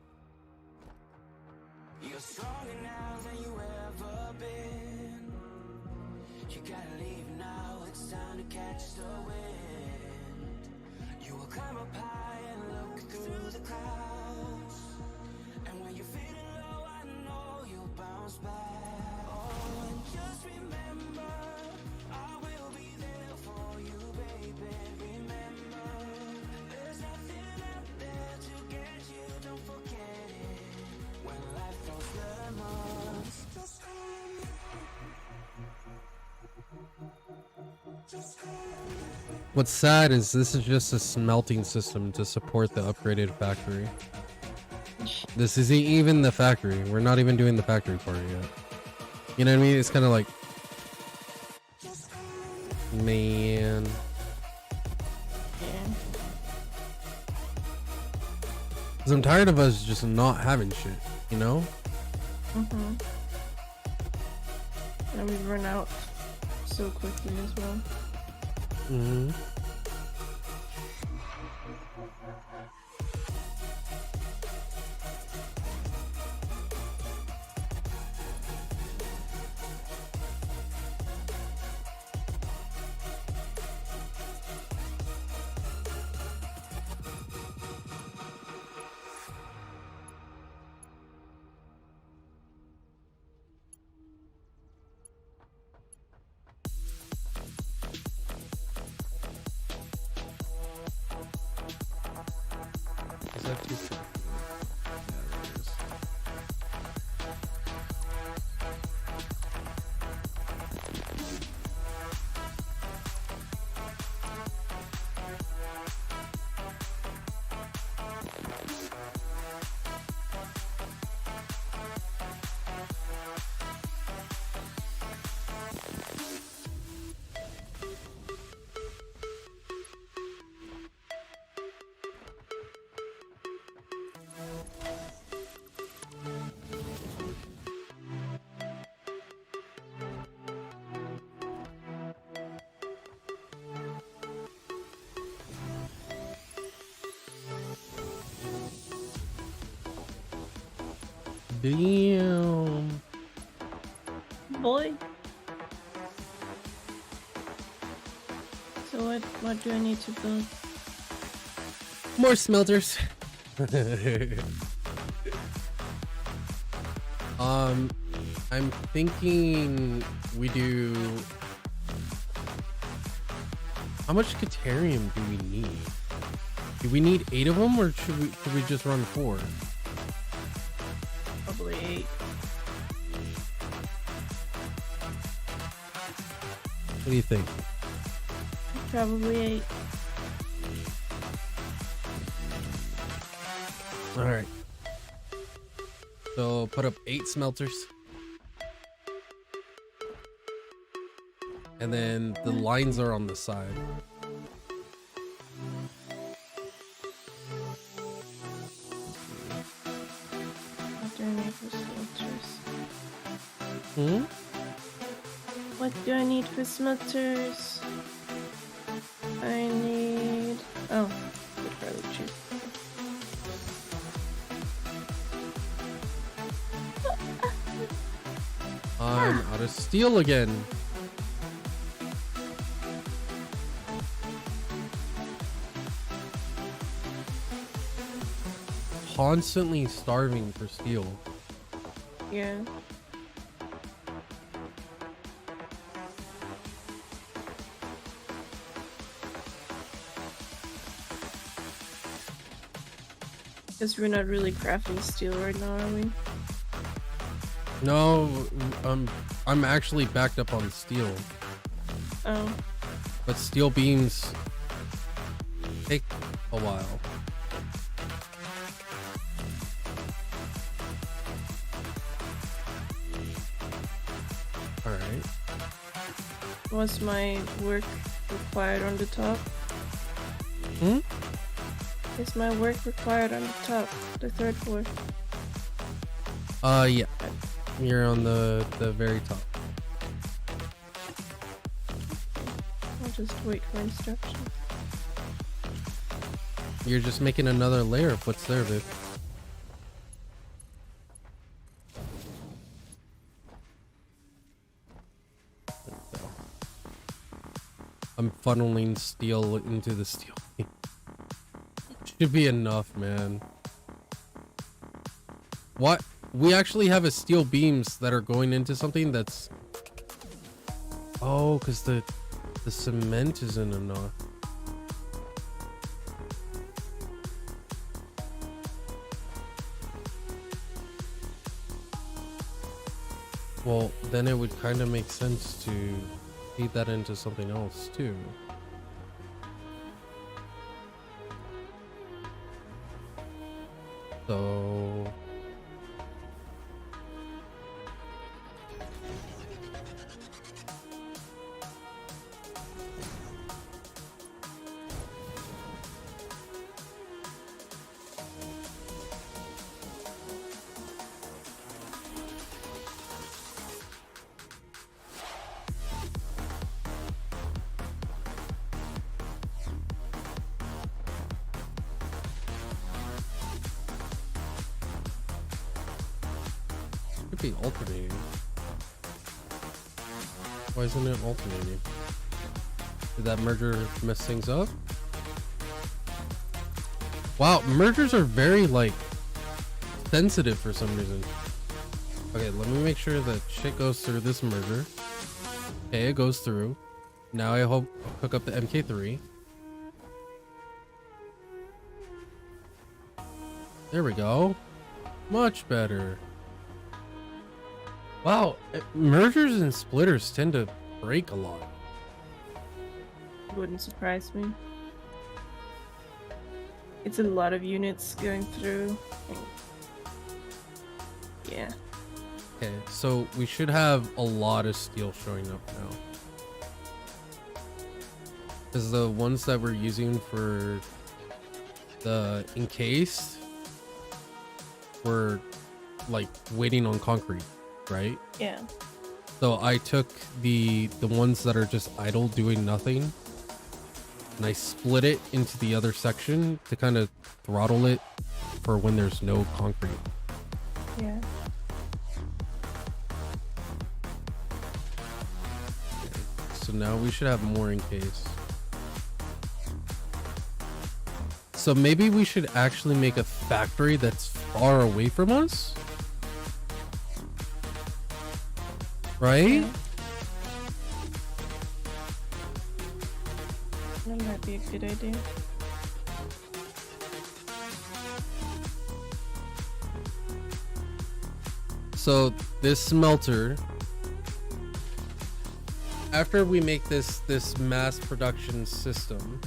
What's sad is this is just a smelting system to support the upgraded factory. This isn't even the factory. We're not even doing the factory part yet. You know what I mean? It's kind of like, man. Yeah. Because I'm tired of us just not having shit, you know? Mm-hmm. And we run out so quickly as well. Mm-hmm. Is that too quick? Yeah, it is. Damn. Boy. So what do I need to build? More smelters. I'm thinking we do. How much Caterium do we need? Do we need 8 of them, or should we just run 4? Probably 8. What do you think? Probably 8. All right. So put up 8 smelters. And then the lines are on the side. What do I need for smelters? Hmm? What do I need for smelters? I need... Oh, would probably choose. I'm out of steel again. Constantly starving for steel. Yeah. Guess we're not really crafting steel right now, are we? No, I'm actually backed up on steel. Oh. But steel beams take a while. Alright. Was my work required on the top? Hmm? Is my work required on the top, the 3rd floor? Yeah. You're on the very top. I'll just wait for instructions. You're just making another layer of what's there, babe. I'm funneling steel into the steel. Should be enough, man. What? We actually have a steel beams that are going into something that's... Oh, because the cement isn't enough. Well, then it would kind of make sense to feed that into something else too. So it should be alternating. Why isn't it alternating? Did that merger mess things up? Wow, mergers are very like sensitive for some reason. Okay, let me make sure that shit goes through this merger. Okay, it goes through. Now I hope hook up the MK3. There we go. Much better. Wow, mergers and splitters tend to break a lot. Wouldn't surprise me. It's a lot of units going through. Yeah. Okay, so we should have a lot of steel showing up now. Because the ones that we're using for the encased were like waiting on concrete, right? Yeah. So I took the ones that are just idle doing nothing and I split it into the other section to kind of throttle it for when there's no concrete. Yeah. So now we should have more in case. So maybe we should actually make a factory that's far away from us? Right? That might be a good idea. So this smelter, after we make this mass production system,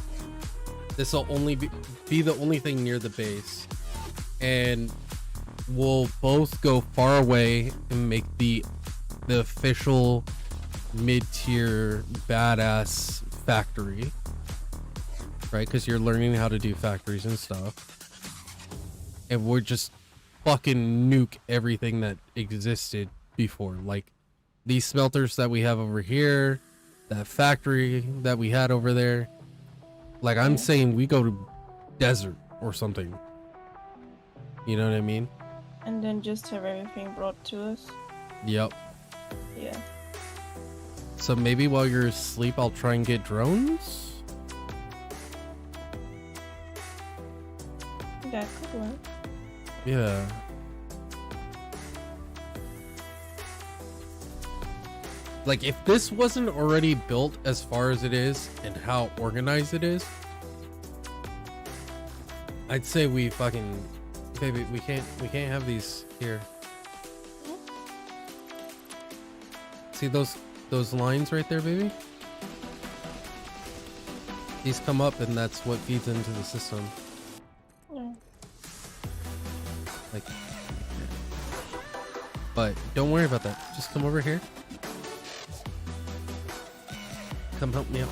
this will only be the only thing near the base, and we'll both go far away and make the official mid-tier badass factory, right? Because you're learning how to do factories and stuff, and we're just fucking nuke everything that existed before, like these smelters that we have over here, that factory that we had over there. Like, I'm saying we go to desert or something, you know what I mean? And then just have everything brought to us. Yep. Yeah. So maybe while you're asleep, I'll try and get drones? That could work. Yeah. Like, if this wasn't already built as far as it is and how organized it is, I'd say we fucking... Baby, we can't have these here. See those lines right there, baby? These come up and that's what feeds into the system. Yeah. Like, but don't worry about that. Just come over here. Come help me out.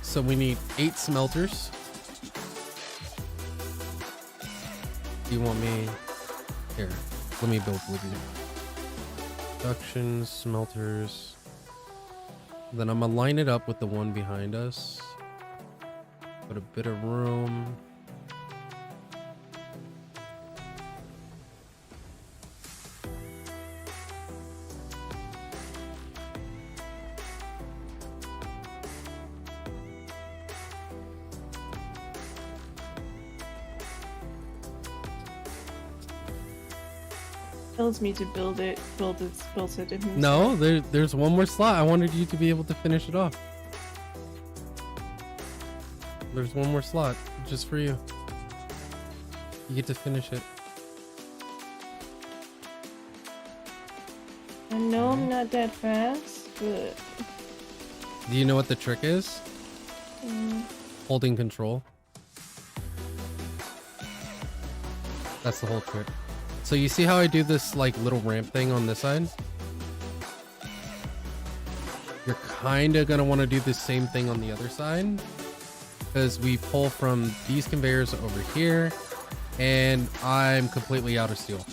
So we need 8 smelters. Do you want me here? Let me build with you. Production, smelters. Then I'm gonna line it up with the one behind us. Put a bit of room. Tells me to build it himself. No, there's one more slot. I wanted you to be able to finish it off. There's one more slot just for you. You get to finish it. I know I'm not that fast, but... Do you know what the trick is? Holding control. That's the whole trick. So you see how I do this like little ramp thing on this side? You're kind of going to want to do the same thing on the other side, because we pull from these conveyors over here and I'm completely out of steel.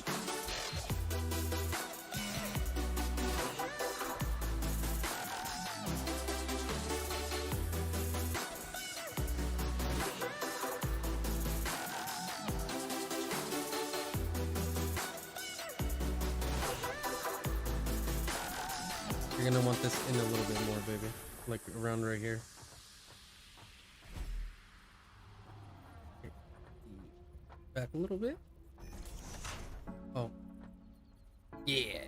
You're gonna want this in a little bit more, baby. Like around right here. Back a little bit. Oh. Yeah.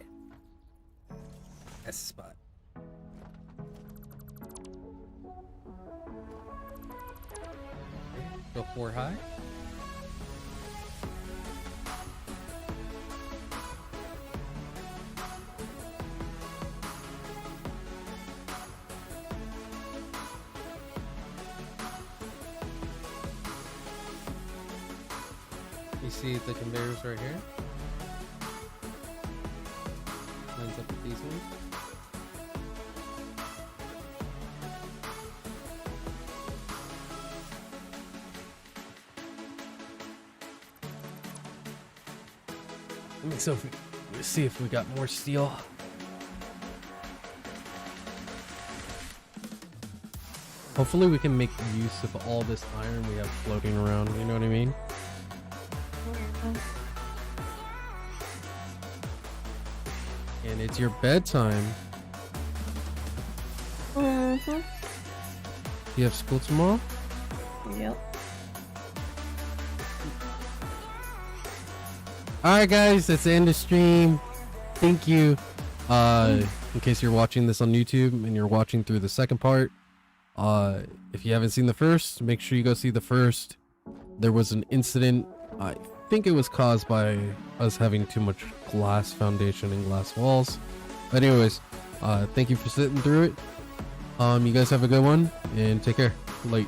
That's the spot. Go 4 high. You see the conveyors right here? Lines up with these ones. Let me see if we got more steel. Hopefully we can make use of all this iron we have floating around, you know what I mean? And it's your bedtime. Mm-hmm. You have school tomorrow? Yep. Alright guys, that's the end of stream. Thank you. In case you're watching this on YouTube and you're watching through the second part, if you haven't seen the first, make sure you go see the first. There was an incident, I think it was caused by us having too much glass foundation and glass walls. But anyways, thank you for sitting through it. You guys have a good one and take care. Late.